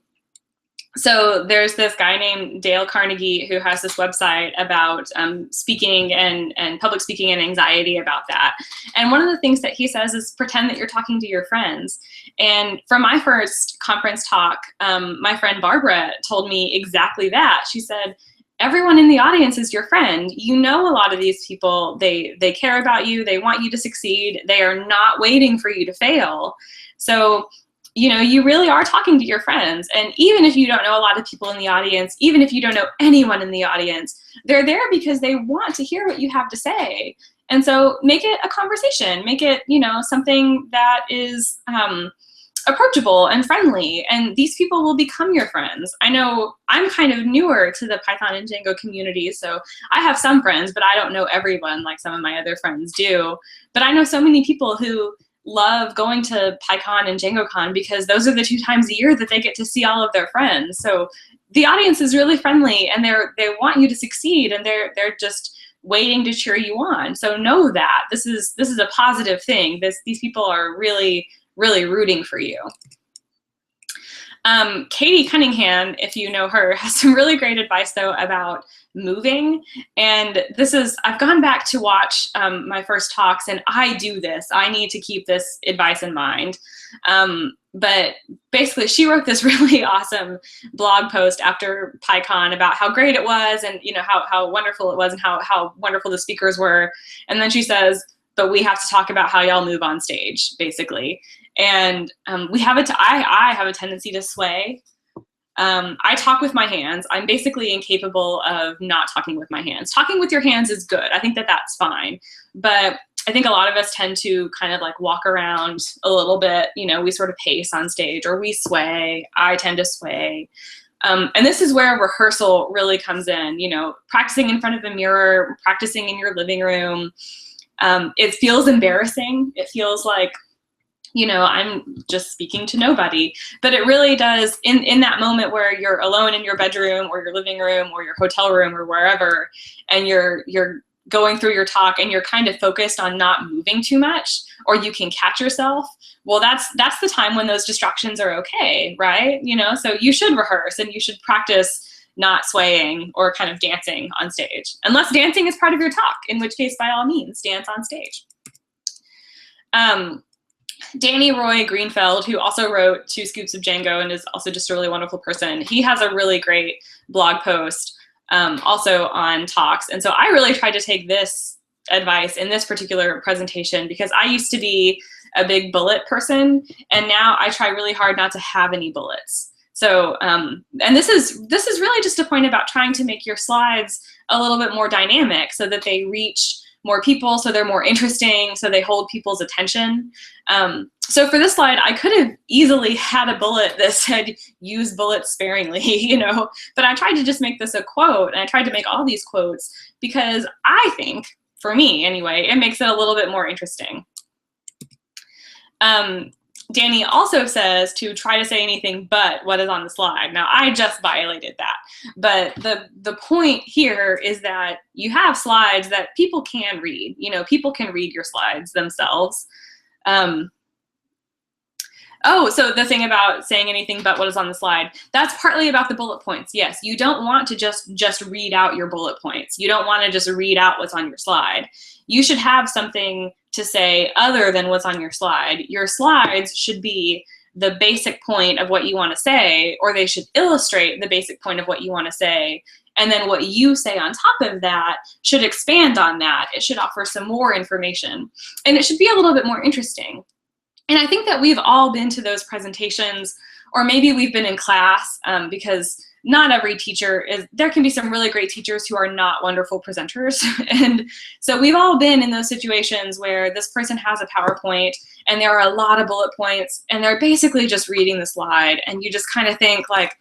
So there's this guy named Dale Carnegie who has this website about speaking and public speaking and anxiety about that. And one of the things that he says is pretend that you're talking to your friends. And for my first conference talk, my friend Barbara told me exactly that. She said, everyone in the audience is your friend. You know, a lot of these people, they care about you. They want you to succeed. They are not waiting for you to fail. So, you really are talking to your friends. And even if you don't know a lot of people in the audience, even if you don't know anyone in the audience, they're there because they want to hear what you have to say. And so make it a conversation. Make it, something that is approachable and friendly, and these people will become your friends. I know I'm kind of newer to the Python and Django community, so I have some friends, but I don't know everyone like some of my other friends do. But I know so many people who love going to PyCon and DjangoCon because those are the 2 times a year that they get to see all of their friends. So the audience is really friendly, and they want you to succeed, and they're just waiting to cheer you on. So know that this is a positive thing. These people are really rooting for you. Katie Cunningham, if you know her, has some really great advice though about moving. And I've gone back to watch my first talks, and I do this. I need to keep this advice in mind. But basically, she wrote this really awesome blog post after PyCon about how great it was, and how wonderful it was, and how wonderful the speakers were. And then she says, but we have to talk about how y'all move on stage, basically. And I have a tendency to sway. I talk with my hands. I'm basically incapable of not talking with my hands. Talking with your hands is good. I think that's fine. But I think a lot of us tend to kind of like walk around a little bit. We sort of pace on stage, or we sway. I tend to sway. And this is where rehearsal really comes in, practicing in front of a mirror, practicing in your living room. It feels embarrassing. It feels like, I'm just speaking to nobody. But it really does, in that moment where you're alone in your bedroom or your living room or your hotel room or wherever, and you're going through your talk and you're kind of focused on not moving too much, or you can catch yourself, well, that's the time when those distractions are okay, right? So you should rehearse, and you should practice not swaying or kind of dancing on stage, unless dancing is part of your talk, in which case, by all means, dance on stage. Danny Roy Greenfeld, who also wrote 2 Scoops of Django and is also just a really wonderful person, he has a really great blog post also on talks. And so I really tried to take this advice in this particular presentation, because I used to be a big bullet person, and now I try really hard not to have any bullets. So, and this is really just a point about trying to make your slides a little bit more dynamic so that they reach more people, so they're more interesting, so they hold people's attention. So for this slide, I could have easily had a bullet that said, use bullets sparingly, but I tried to just make this a quote, and I tried to make all these quotes because I think, for me anyway, it makes it a little bit more interesting. Danny also says to try to say anything but what is on the slide. Now, I just violated that. But the point here is that you have slides that people can read. People can read your slides themselves. Oh, so the thing about saying anything but what is on the slide, that's partly about the bullet points. Yes, you don't want to just read out your bullet points. You don't want to just read out what's on your slide. You should have something to say other than what's on your slide. Your slides should be the basic point of what you want to say, or they should illustrate the basic point of what you want to say. And then what you say on top of that should expand on that. It should offer some more information. And it should be a little bit more interesting. And I think that we've all been to those presentations, or maybe we've been in class, because not every teacher is, there can be some really great teachers who are not wonderful presenters. And so we've all been in those situations where this person has a PowerPoint and there are a lot of bullet points and they're basically just reading the slide, and you just kind of think like,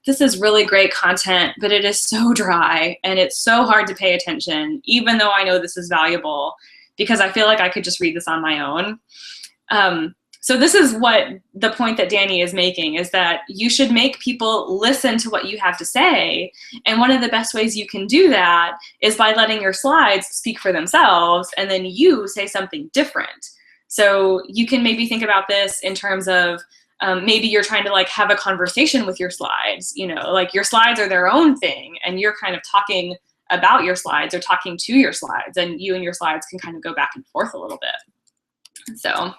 this is really great content, but it is so dry and it's so hard to pay attention, even though I know this is valuable, because I feel like I could just read this on my own. So this is what the point that Danny is making, is that you should make people listen to what you have to say. And one of the best ways you can do that is by letting your slides speak for themselves, and then you say something different. So you can maybe think about this in terms of maybe you're trying to like have a conversation with your slides, like your slides are their own thing, and you're kind of talking about your slides or talking to your slides, and you and your slides can kind of go back and forth a little bit. So,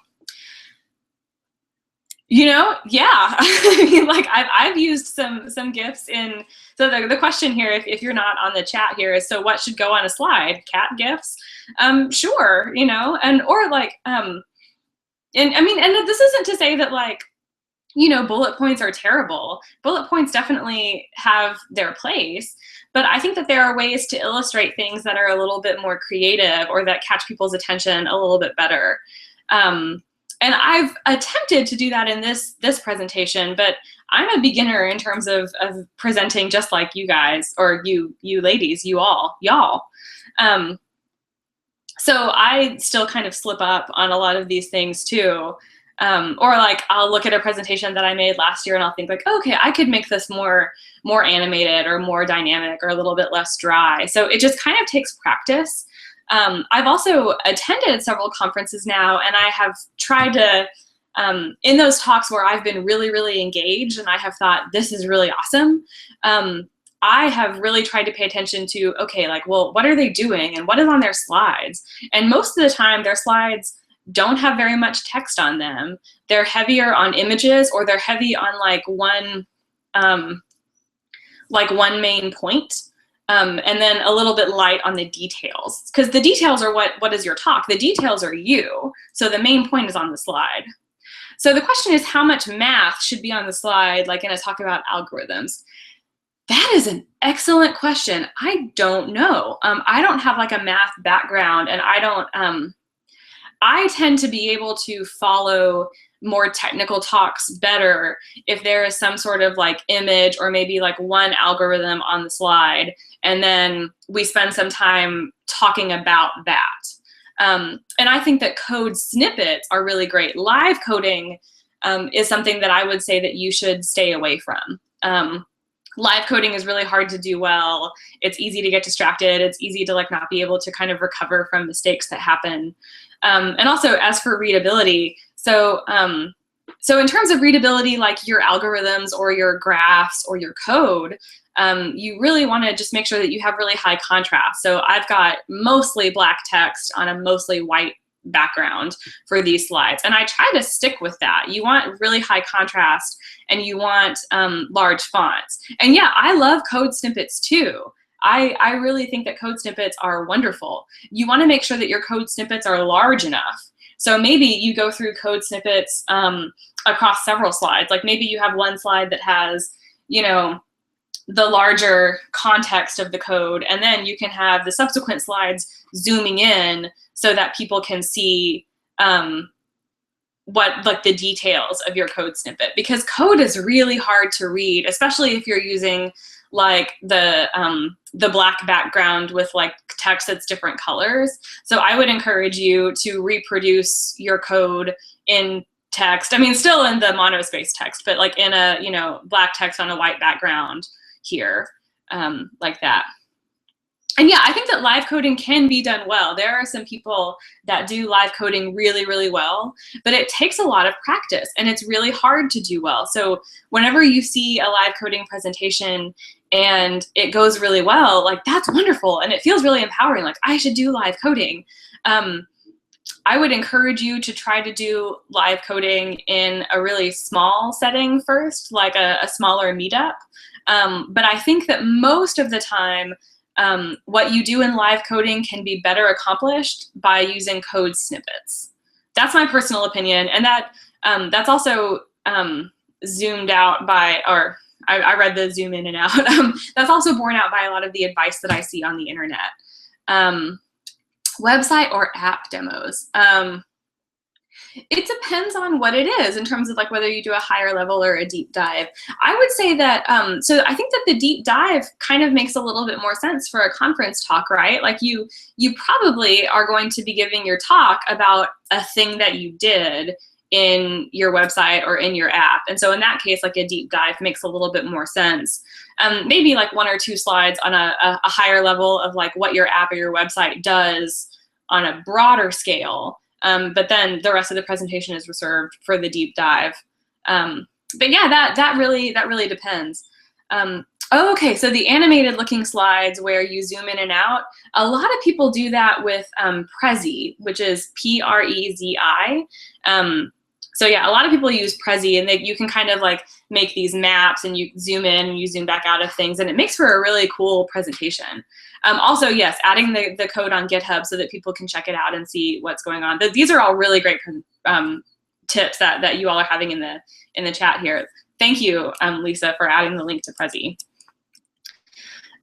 yeah, I mean, like I've used some GIFs in, so the question here, if you're not on the chat here, is, so what should go on a slide? Cat GIFs? Sure, and, or like, and I mean, and this isn't to say that like, bullet points are terrible. Bullet points definitely have their place, but I think that there are ways to illustrate things that are a little bit more creative, or that catch people's attention a little bit better. And I've attempted to do that in this presentation, but I'm a beginner in terms of presenting just like you guys, or you ladies, y'all. So I still kind of slip up on a lot of these things too. Or like I'll look at a presentation that I made last year and I'll think like, okay, I could make this more animated or more dynamic or a little bit less dry. So it just kind of takes practice. I've also attended several conferences now, and I have tried to, in those talks where I've been really, really engaged and I have thought, this is really awesome, I have really tried to pay attention to, okay, like, well, what are they doing and what is on their slides? And most of the time, their slides don't have very much text on them. They're heavier on images, or they're heavy on like one main point. And then a little bit light on the details, because the details are what is your talk. The details are you, so the main point is on the slide. So the question is, how much math should be on the slide, like in a talk about algorithms? That is an excellent question. I don't know. I don't have like a math background, and I tend to be able to follow more technical talks better if there is some sort of like image or maybe like one algorithm on the slide, and then we spend some time talking about that. And I think that code snippets are really great. Live coding is something that I would say that you should stay away from. Live coding is really hard to do well. It's easy to get distracted. It's easy to like not be able to kind of recover from mistakes that happen. And also, as for readability, so in terms of readability, like your algorithms or your graphs or your code, you really want to just make sure that you have really high contrast. So I've got mostly black text on a mostly white background for these slides, and I try to stick with that. You want really high contrast, and you want large fonts. And yeah, I love code snippets too. I really think that code snippets are wonderful. You want to make sure that your code snippets are large enough. So maybe you go through code snippets across several slides. Like maybe you have one slide that has, you know, the larger context of the code, and then you can have the subsequent slides zooming in so that people can see what like the details of your code snippet, because code is really hard to read, especially if you're using like the black background with like text that's different colors. So I would encourage you to reproduce your code in text. I mean, still in the monospace text, but like in a, you know, black text on a white background here, like that. And yeah, I think that live coding can be done well. There are some people that do live coding really, really well, but it takes a lot of practice and it's really hard to do well. So whenever you see a live coding presentation and it goes really well, like that's wonderful and it feels really empowering, like I should do live coding. I would encourage you to try to do live coding in a really small setting first, like a smaller meetup. But I think that most of the time, what you do in live coding can be better accomplished by using code snippets. That's my personal opinion, and that's also zoomed out by, or I read the zoom in and out. That's also borne out by a lot of the advice that I see on the internet. Website or app demos. It depends on what it is in terms of like whether you do a higher level or a deep dive. I would say that, so I think that the deep dive kind of makes a little bit more sense for a conference talk, right? Like you probably are going to be giving your talk about a thing that you did in your website or in your app. And so in that case, like a deep dive makes a little bit more sense. Maybe like 1 or 2 slides on a higher level of like what your app or your website does on a broader scale. But then the rest of the presentation is reserved for the deep dive. But yeah, that really depends. Oh, okay, so the animated looking slides where you zoom in and out, a lot of people do that with Prezi, which is Prezi. So yeah, a lot of people use Prezi, and you can kind of like make these maps and you zoom in and you zoom back out of things, and it makes for a really cool presentation. Also, yes, adding the code on GitHub so that people can check it out and see what's going on. These are all really great tips that you all are having in the chat here. Thank you, Lisa, for adding the link to Prezi.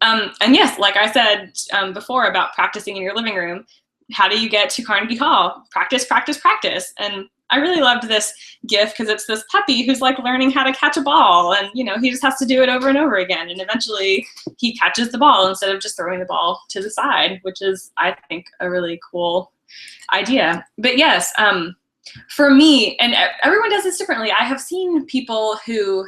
And yes, like I said before about practicing in your living room, how do you get to Carnegie Hall? Practice, practice, practice. And I really loved this GIF because it's this puppy who's like learning how to catch a ball, and he just has to do it over and over again, and eventually he catches the ball instead of just throwing the ball to the side, which is, I think, a really cool idea. But yes, for me, and everyone does this differently. I have seen people who,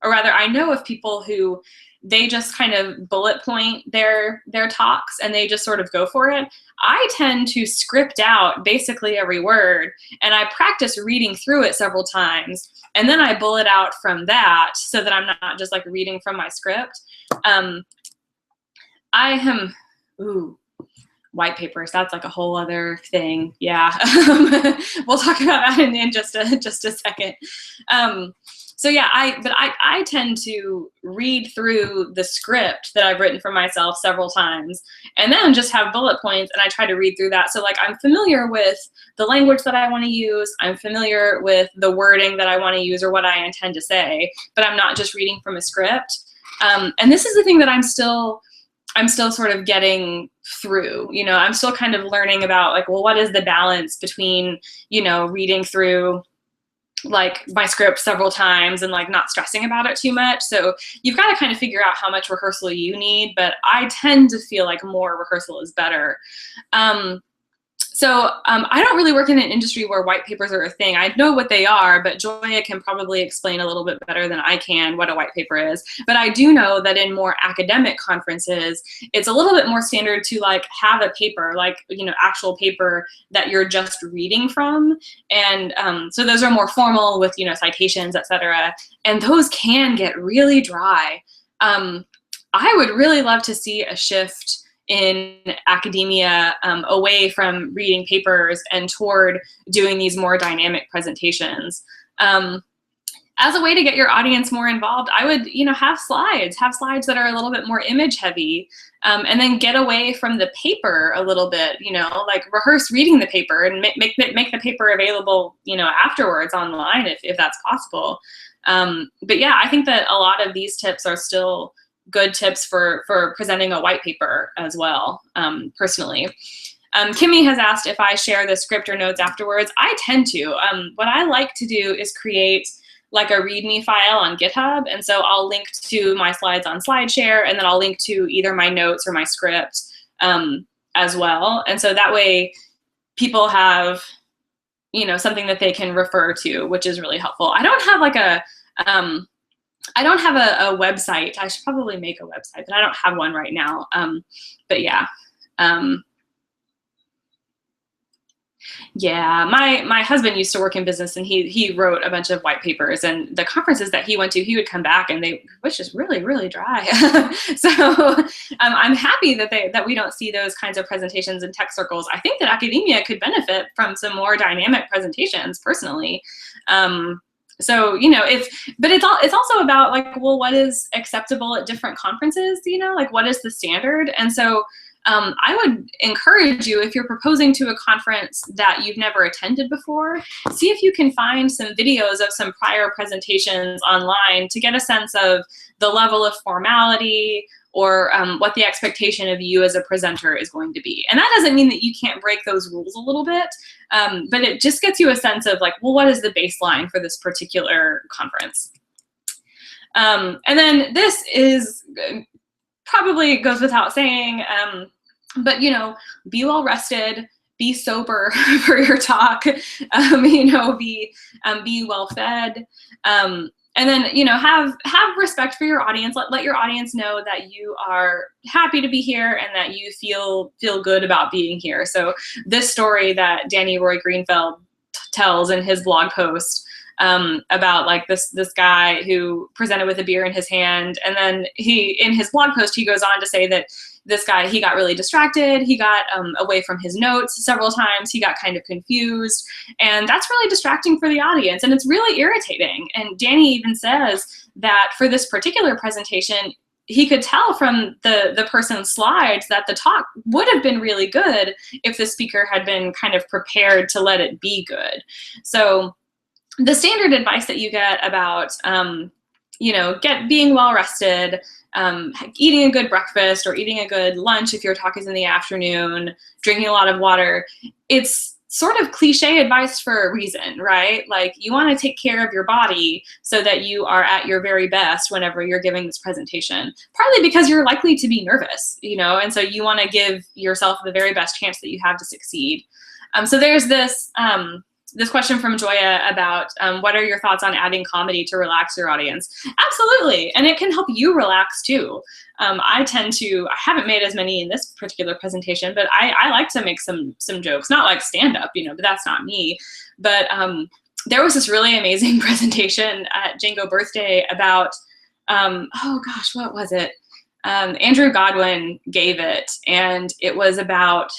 or rather I know of people who, they just kind of bullet point their talks and they just sort of go for it. I tend to script out basically every word, and I practice reading through it several times, and then I bullet out from that so that I'm not just like reading from my script. White papers, that's like a whole other thing. Yeah. We'll talk about that in just a second. So yeah, I tend to read through the script that I've written for myself several times, and then just have bullet points, and I try to read through that. So like, I'm familiar with the language that I want to use, I'm familiar with the wording that I want to use or what I intend to say, but I'm not just reading from a script. And this is the thing that I'm still sort of getting through. I'm still kind of learning about like, well, what is the balance between, reading through like my script several times and like not stressing about it too much. So you've got to kind of figure out how much rehearsal you need, but I tend to feel like more rehearsal is better. So I don't really work in an industry where white papers are a thing. I know what they are, but Joya can probably explain a little bit better than I can what a white paper is. But I do know that in more academic conferences, it's a little bit more standard to like have a paper, like, actual paper that you're just reading from. And so those are more formal with, citations, et cetera. And those can get really dry. I would really love to see a shift in academia away from reading papers and toward doing these more dynamic presentations. As a way to get your audience more involved, I would, have slides that are a little bit more image heavy, and then get away from the paper a little bit, like rehearse reading the paper and make the paper available, afterwards online if that's possible. But yeah, I think that a lot of these tips are still good tips for presenting a white paper as well, personally. Kimmy has asked if I share the script or notes afterwards. I tend to. What I like to do is create like a README file on GitHub, and so I'll link to my slides on SlideShare, and then I'll link to either my notes or my script as well. And so that way people have, something that they can refer to, which is really helpful. I don't have like a website. I should probably make a website, but I don't have one right now. But yeah. Yeah, my husband used to work in business, and he wrote a bunch of white papers, and the conferences that he went to, he would come back and they was just really, really dry. So I'm happy that we don't see those kinds of presentations in tech circles. I think that academia could benefit from some more dynamic presentations personally. So, but it's also about like, well, what is acceptable at different conferences, like what is the standard? And so I would encourage you, if you're proposing to a conference that you've never attended before, see if you can find some videos of some prior presentations online to get a sense of the level of formality or what the expectation of you as a presenter is going to be. And that doesn't mean that you can't break those rules a little bit, but it just gets you a sense of like, well, what is the baseline for this particular conference? And then this is probably goes without saying, but be well rested, be sober for your talk, be well fed, and then have respect for your audience. Let your audience know that you are happy to be here and that you feel good about being here. So this story that Danny Roy Greenfeld tells in his blog post about like this guy who presented with a beer in his hand, and then in his blog post he goes on to say that this guy, he got really distracted, he got away from his notes several times, he got kind of confused, and that's really distracting for the audience, and it's really irritating. And Danny even says that for this particular presentation, he could tell from the person's slides that the talk would have been really good if the speaker had been kind of prepared to let it be good. So the standard advice that you get about, being well rested, eating a good breakfast or eating a good lunch if your talk is in the afternoon, drinking a lot of water, it's sort of cliche advice for a reason, right? Like, you want to take care of your body so that you are at your very best whenever you're giving this presentation, partly because you're likely to be nervous, you know, and so you want to give yourself the very best chance that you have to succeed. So there's this question from Joya about what are your thoughts on adding comedy to relax your audience? Absolutely, and it can help you relax too. I haven't made as many in this particular presentation, but I like to make some jokes, not like stand up, you know, but that's not me. But there was this really amazing presentation at Django Birthday about, oh gosh, what was it? Andrew Godwin gave it, and it was about,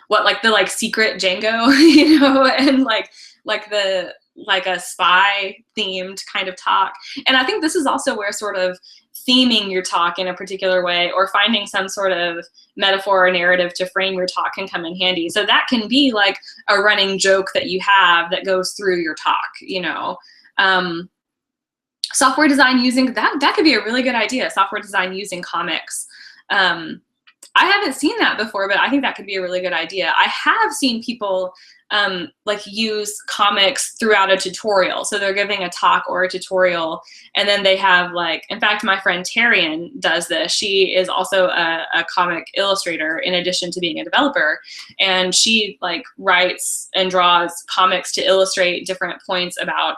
what, the secret Django, you know, and like a spy themed kind of talk. And I think this is also where sort of theming your talk in a particular way, or finding some sort of metaphor or narrative to frame your talk, can come in handy. So that can be like a running joke that you have that goes through your talk, you know. Software design using, that could be a really good idea, software design using comics. I haven't seen that before, but I think that could be a really good idea. I have seen people like use comics throughout a tutorial. So they're giving a talk or a tutorial, and then they have like, in fact, my friend Tarian does this. She is also a comic illustrator in addition to being a developer. And she like writes and draws comics to illustrate different points about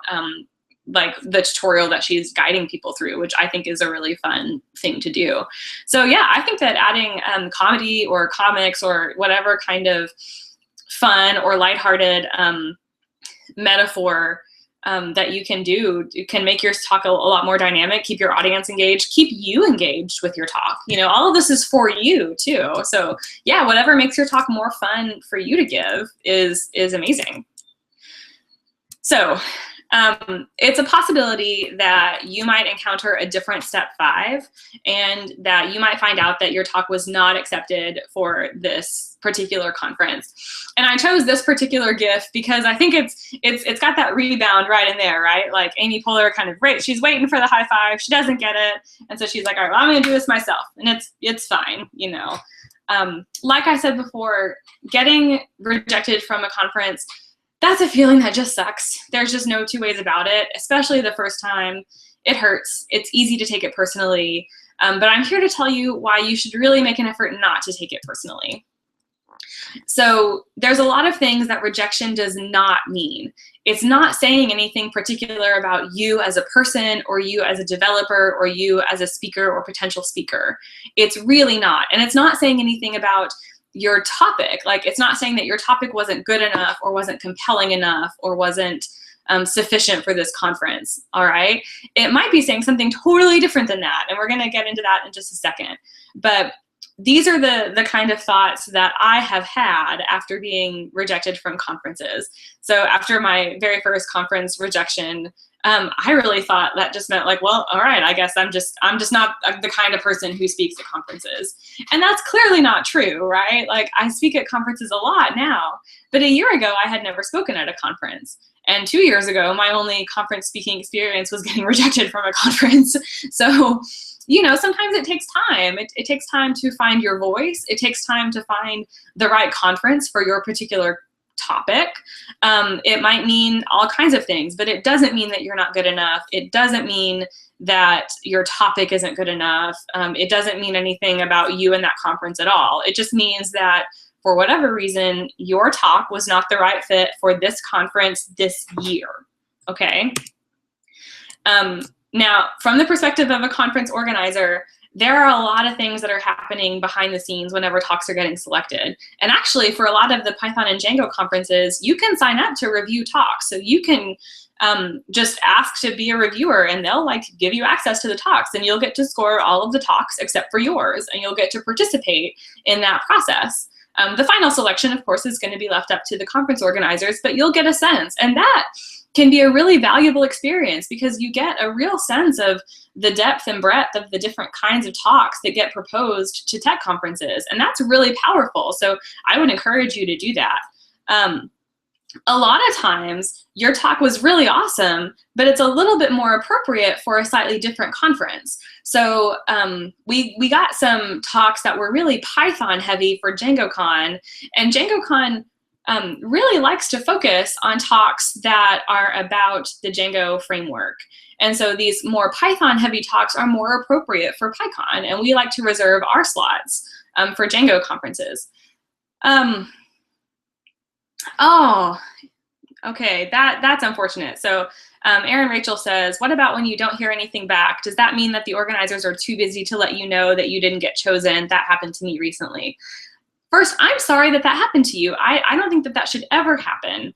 like the tutorial that she's guiding people through, which I think is a really fun thing to do. So yeah, I think that adding comedy or comics or whatever kind of fun or lighthearted metaphor that you can do, it can make your talk a lot more dynamic, keep your audience engaged, keep you engaged with your talk. You know, all of this is for you too. So yeah, whatever makes your talk more fun for you to give is amazing. So it's a possibility that you might encounter a different step 5, and that you might find out that your talk was not accepted for this particular conference. And I chose this particular GIF because I think it's got that rebound right in there, right? Like Amy Poehler kind of, she's waiting for the high five, she doesn't get it, and so she's like, all right, well, I'm gonna do this myself, and it's fine, you know. Like I said before, getting rejected from a conference, that's a feeling that just sucks. There's just no two ways about it, especially the first time. It hurts. It's easy to take it personally. But I'm here to tell you why you should really make an effort not to take it personally. So there's a lot of things that rejection does not mean. It's not saying anything particular about you as a person, or you as a developer, or you as a speaker or potential speaker. It's really not. And it's not saying anything about your topic. Like, it's not saying that your topic wasn't good enough, or wasn't compelling enough, or wasn't sufficient for this conference, all right? It might be saying something totally different than that, and we're gonna get into that in just a second. But these are the kind of thoughts that I have had after being rejected from conferences. So after my very first conference rejection, I really thought that just meant like, well, all right, I guess I'm just not the kind of person who speaks at conferences. And that's clearly not true, right? Like, I speak at conferences a lot now, but a year ago I had never spoken at a conference. And 2 years ago, my only conference speaking experience was getting rejected from a conference. So, you know, sometimes it takes time. It takes time to find your voice. It takes time to find the right conference for your particular topic. It might mean all kinds of things, but it doesn't mean that you're not good enough. It doesn't mean that your topic isn't good enough. It doesn't mean anything about you and that conference at all. It just means that for whatever reason, your talk was not the right fit for this conference this year, okay? Now, from the perspective of a conference organizer, there are a lot of things that are happening behind the scenes whenever talks are getting selected. And actually, for a lot of the Python and Django conferences, you can sign up to review talks. So you can just ask to be a reviewer, and they'll like give you access to the talks, and you'll get to score all of the talks except for yours, and you'll get to participate in that process. The final selection, of course, is going to be left up to the conference organizers, but you'll get a sense. And that can be a really valuable experience, because you get a real sense of the depth and breadth of the different kinds of talks that get proposed to tech conferences. And that's really powerful. So I would encourage you to do that. A lot of times your talk was really awesome, but it's a little bit more appropriate for a slightly different conference. So we got some talks that were really Python heavy for DjangoCon, and DjangoCon really likes to focus on talks that are about the Django framework. And so these more Python heavy talks are more appropriate for PyCon, and we like to reserve our slots for Django conferences. Oh, okay, that's unfortunate. So Aaron Rachel says, what about when you don't hear anything back? Does that mean that the organizers are too busy to let you know that you didn't get chosen? That happened to me recently. First, I'm sorry that that happened to you. I don't think that that should ever happen.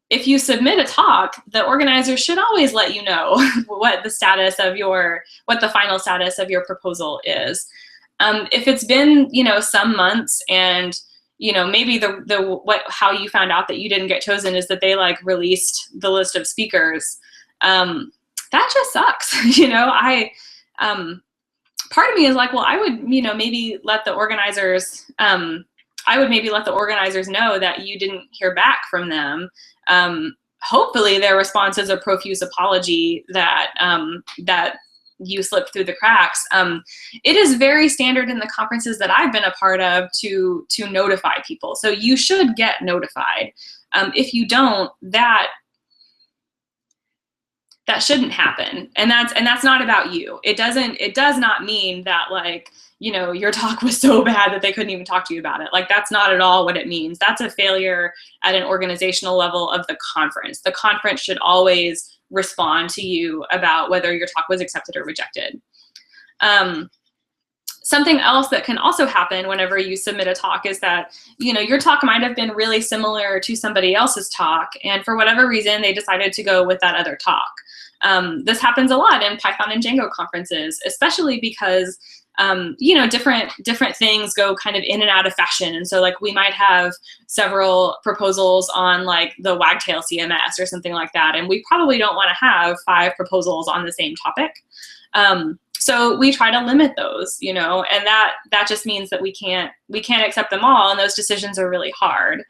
If you submit a talk, the organizer should always let you know what the status of what the final status of your proposal is. If it's been, some months and, maybe how you found out that you didn't get chosen is that they like released the list of speakers. That just sucks. Part of me is like, well, I would, maybe let the organizers, know that you didn't hear back from them. Hopefully their response is a profuse apology that you slipped through the cracks. It is very standard in the conferences that I've been a part of to notify people. So you should get notified. If you don't, that shouldn't happen. And that's not about you. It does not mean that like, your talk was so bad that they couldn't even talk to you about it. Like that's not at all what it means. That's a failure at an organizational level of the conference. The conference should always respond to you about whether your talk was accepted or rejected. Something else that can also happen whenever you submit a talk is that, your talk might have been really similar to somebody else's talk, and for whatever reason, they decided to go with that other talk. This happens a lot in Python and Django conferences, especially because, different things go kind of in and out of fashion. And so like we might have several proposals on like the Wagtail CMS or something like that, and we probably don't want to have 5 proposals on the same topic. So we try to limit those, and that just means that we can't accept them all, and those decisions are really hard.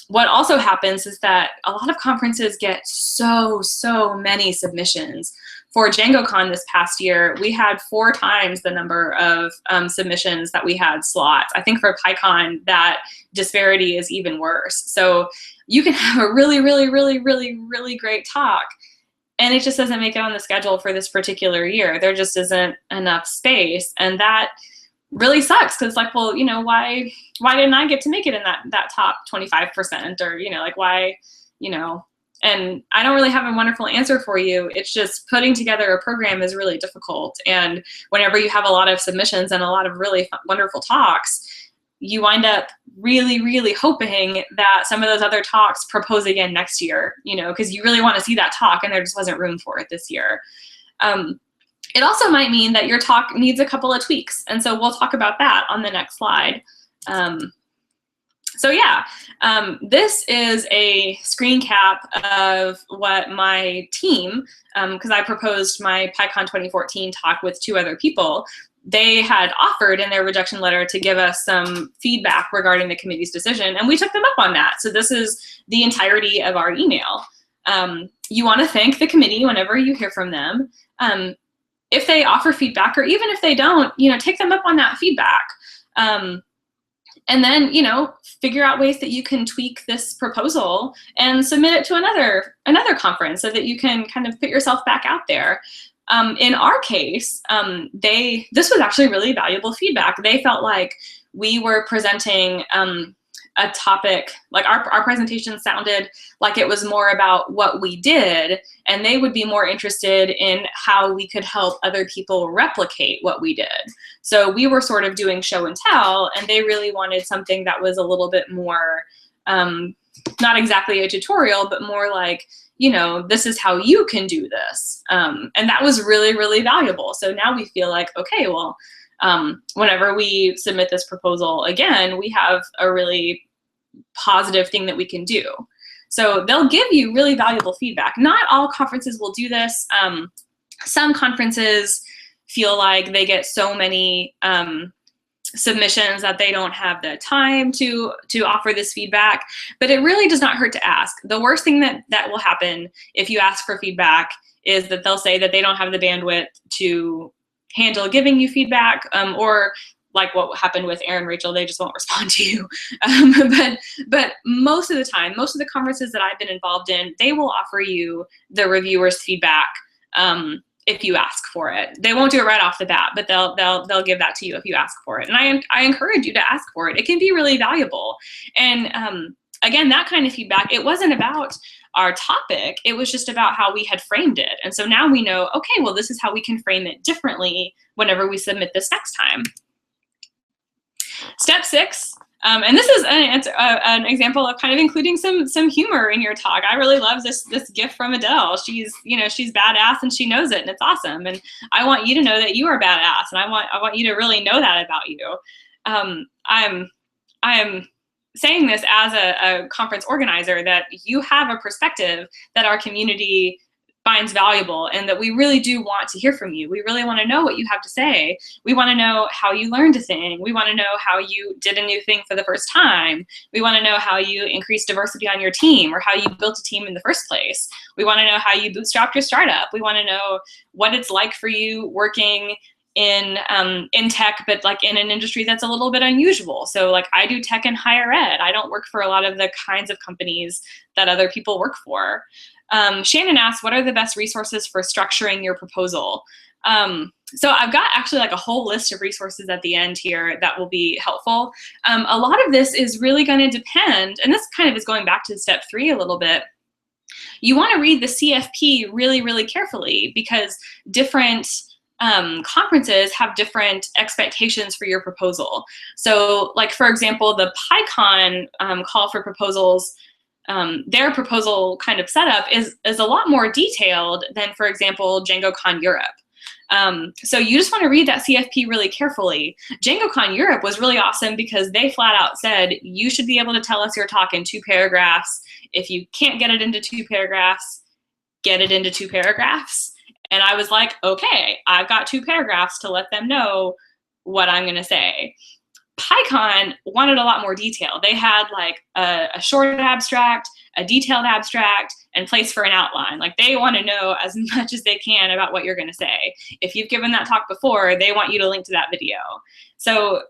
What also happens is that a lot of conferences get so many submissions. For DjangoCon this past year, we had 4 times the number of submissions that we had slots. I think for PyCon, that disparity is even worse. So you can have a really great talk, and it just doesn't make it on the schedule for this particular year. There just isn't enough space, and that really sucks because like, well, why didn't I get to make it in that top 25%, or like why, and I don't really have a wonderful answer for you. It's just putting together a program is really difficult, and whenever you have a lot of submissions and a lot of really wonderful talks, you wind up really hoping that some of those other talks propose again next year, because you really want to see that talk and there just wasn't room for it this year. It also might mean that your talk needs a couple of tweaks, and so we'll talk about that on the next slide. So yeah, this is a screen cap of what my team, because I proposed my PyCon 2014 talk with 2 other people, they had offered in their rejection letter to give us some feedback regarding the committee's decision, and we took them up on that. So this is the entirety of our email. You want to thank the committee whenever you hear from them. If they offer feedback, or even if they don't, take them up on that feedback. And then, figure out ways that you can tweak this proposal and submit it to another conference so that you can kind of put yourself back out there. In our case, this was actually really valuable feedback. They felt like we were presenting a topic, like our presentation sounded like it was more about what we did, and they would be more interested in how we could help other people replicate what we did. So we were sort of doing show and tell, and they really wanted something that was a little bit more, not exactly a tutorial, but more like, this is how you can do this. And that was really valuable. So now we feel like, okay, well, whenever we submit this proposal again, we have a really positive thing that we can do. So they'll give you really valuable feedback. Not all conferences will do this. Some conferences feel like they get so many submissions that they don't have the time to offer this feedback, but it really does not hurt to ask. The worst thing that will happen if you ask for feedback is that they'll say that they don't have the bandwidth to handle giving you feedback, or like what happened with Aaron, Rachel, they just won't respond to you. But most of the time, most of the conferences that I've been involved in, they will offer you the reviewer's feedback if you ask for it. They won't do it right off the bat, but they'll give that to you if you ask for it. And I encourage you to ask for it. It can be really valuable. And again, that kind of feedback, it wasn't about our topic, it was just about how we had framed it. And so now we know, okay, well, this is how we can frame it differently whenever we submit this next time. Step 6, and this is an example of kind of including some humor in your talk. I really love this gift from Adele. She's badass and she knows it, and it's awesome. And I want you to know that you are badass, and I want you to really know that about you. I'm saying this as a conference organizer, that you have a perspective that our community finds valuable, and that we really do want to hear from you. We really want to know what you have to say. We want to know how you learned a thing. We want to know how you did a new thing for the first time. We want to know how you increased diversity on your team, or how you built a team in the first place. We want to know how you bootstrapped your startup. We want to know what it's like for you working in tech, but like in an industry that's a little bit unusual. So like I do tech and higher ed. I don't work for a lot of the kinds of companies that other people work for. Shannon asked, what are the best resources for structuring your proposal? So I've got actually like a whole list of resources at the end here that will be helpful. A lot of this is really going to depend, and this kind of is going back to step 3 a little bit. You want to read the CFP really, really carefully, because different conferences have different expectations for your proposal. So like, for example, the PyCon call for proposals, their proposal kind of setup is a lot more detailed than, for example, DjangoCon Europe. So you just want to read that CFP really carefully. DjangoCon Europe was really awesome because they flat out said, you should be able to tell us your talk in 2 paragraphs. If you can't get it into 2 paragraphs, get it into 2 paragraphs. And I was like, okay, I've got 2 paragraphs to let them know what I'm going to say. PyCon wanted a lot more detail. They had like a short abstract, a detailed abstract, and place for an outline. Like they want to know as much as they can about what you're going to say. If you've given that talk before, they want you to link to that video. So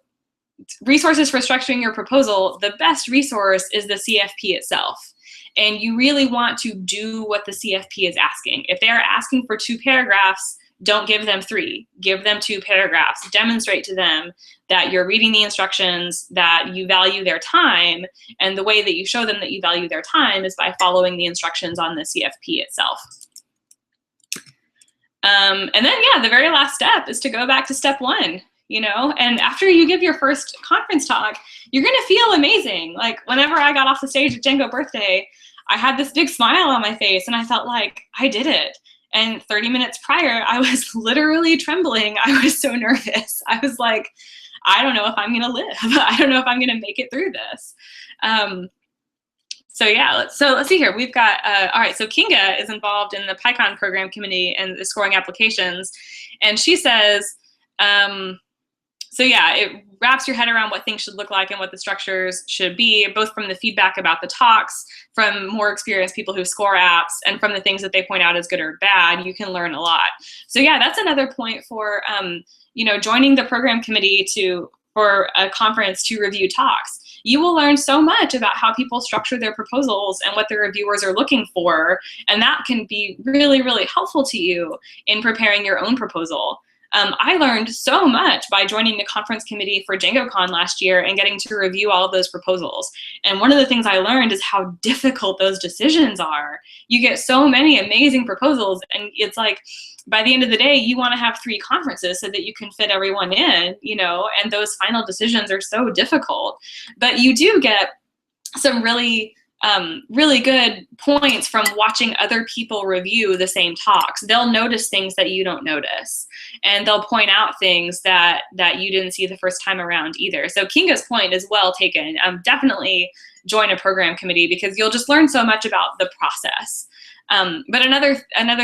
resources for structuring your proposal, the best resource is the CFP itself. And you really want to do what the CFP is asking. If they are asking for 2 paragraphs, don't give them 3. Give them 2 paragraphs. Demonstrate to them that you're reading the instructions, that you value their time, and the way that you show them that you value their time is by following the instructions on the CFP itself. And then, yeah, the very last step is to go back to step 1. You know, and after you give your first conference talk, you're going to feel amazing. Like whenever I got off the stage at Django Birthday, I had this big smile on my face and I felt like I did it. And 30 minutes prior, I was literally trembling. I was so nervous. I was like, I don't know if I'm going to live. I don't know if I'm going to make it through this. So yeah, let's see here. We've got, all right, so Kinga is involved in the PyCon program committee and the scoring applications. And she says, so yeah, it wraps your head around what things should look like and what the structures should be, both from the feedback about the talks, from more experienced people who score apps, and from the things that they point out as good or bad. You can learn a lot. So yeah, that's another point for you know, joining the program committee for a conference to review talks. You will learn so much about how people structure their proposals and what the reviewers are looking for, and that can be really, really helpful to you in preparing your own proposal. I learned so much by joining the conference committee for DjangoCon last year and getting to review all of those proposals. And one of the things I learned is how difficult those decisions are. You get so many amazing proposals, and it's like, by the end of the day, you want to have 3 conferences so that you can fit everyone in, you know, and those final decisions are so difficult. But you do get some really good points from watching other people review the same talks. They'll notice things that you don't notice, and they'll point out things that you didn't see the first time around either. So Kinga's point is well taken. Definitely join a program committee because you'll just learn so much about the process. But another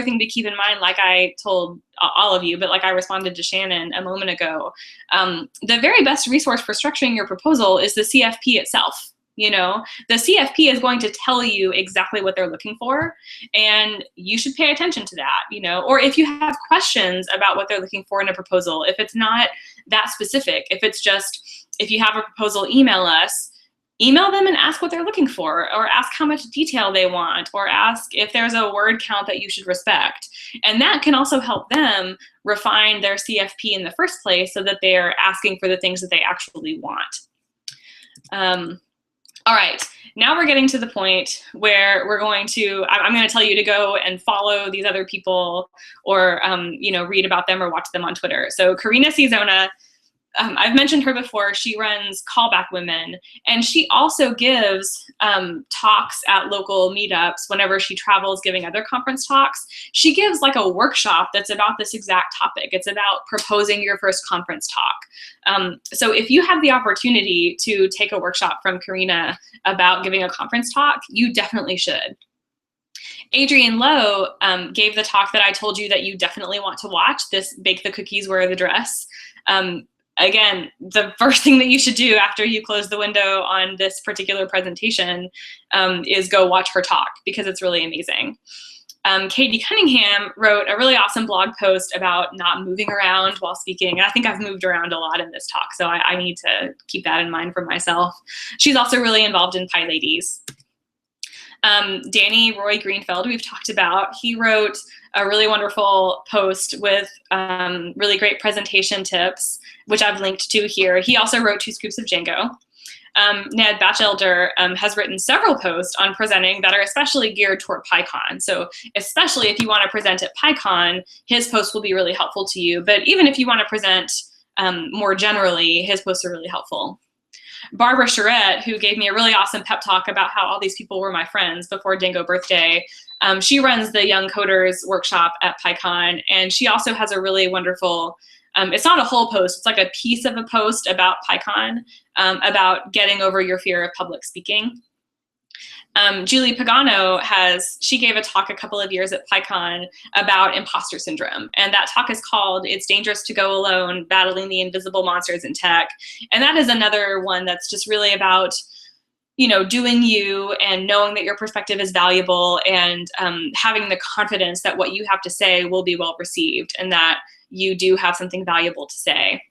thing to keep in mind, like I told all of you, but like I responded to Shannon a moment ago, the very best resource for structuring your proposal is the CFP itself. You know, the CFP is going to tell you exactly what they're looking for, and you should pay attention to that, you know. Or if you have questions about what they're looking for in a proposal, if it's not that specific, if it's just, if you have a proposal, email us, email them and ask what they're looking for, or ask how much detail they want, or ask if there's a word count that you should respect. And that can also help them refine their CFP in the first place so that they are asking for the things that they actually want. All right, now we're getting to the point where we're going to, I'm going to tell you to go and follow these other people, or you know, read about them or watch them on Twitter. So Karina Cizona, I've mentioned her before. She runs Callback Women, and she also gives talks at local meetups whenever she travels giving other conference talks. She gives like a workshop that's about this exact topic. It's about proposing your first conference talk. So if you have the opportunity to take a workshop from Karina about giving a conference talk, you definitely should. Adrienne Lowe gave the talk that I told you that you definitely want to watch, this Bake the Cookies, Wear the Dress. Again, the first thing that you should do after you close the window on this particular presentation is go watch her talk, because it's really amazing. Katie Cunningham wrote a really awesome blog post about not moving around while speaking. And I think I've moved around a lot in this talk, so I need to keep that in mind for myself. She's also really involved in PyLadies. Danny Roy Greenfeld, we've talked about, he wrote a really wonderful post with really great presentation tips, which I've linked to here. He also wrote 2 Scoops of Django. Ned Batchelder has written several posts on presenting that are especially geared toward PyCon. So especially if you want to present at PyCon, his posts will be really helpful to you. But even if you want to present more generally, his posts are really helpful. Barbara Charette, who gave me a really awesome pep talk about how all these people were my friends before Django Birthday, she runs the Young Coders workshop at PyCon, and she also has a really wonderful, it's not a whole post, it's like a piece of a post about PyCon, about getting over your fear of public speaking. Julie Pagano she gave a talk a couple of years at PyCon about imposter syndrome. And that talk is called "It's Dangerous to Go Alone, Battling the Invisible Monsters in Tech." And that is another one that's just really about, you know, doing you and knowing that your perspective is valuable, and having the confidence that what you have to say will be well received and that you do have something valuable to say.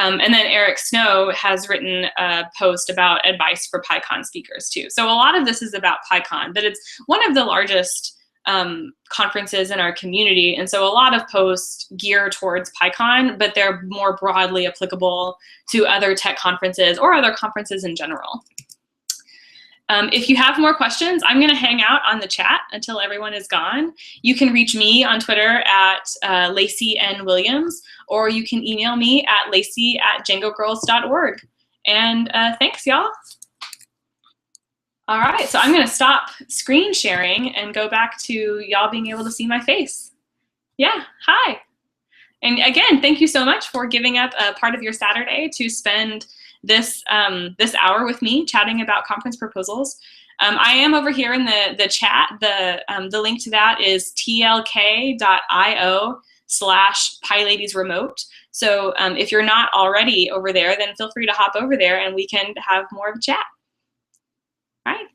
And then Eric Snow has written a post about advice for PyCon speakers too. So a lot of this is about PyCon, but it's one of the largest conferences in our community. And so a lot of posts gear towards PyCon, but they're more broadly applicable to other tech conferences or other conferences in general. If you have more questions, I'm going to hang out on the chat until everyone is gone. You can reach me on Twitter at Lacey N. Williams, or you can email me at lacy@djangogirls.org. And thanks, y'all. All right, so I'm going to stop screen sharing and go back to y'all being able to see my face. Yeah, hi. And again, thank you so much for giving up a part of your Saturday to spend this this hour with me chatting about conference proposals. I am over here in the chat. The link to that is tlk.io/PyLadies Remote. So if you're not already over there, then feel free to hop over there and we can have more of a chat. All right.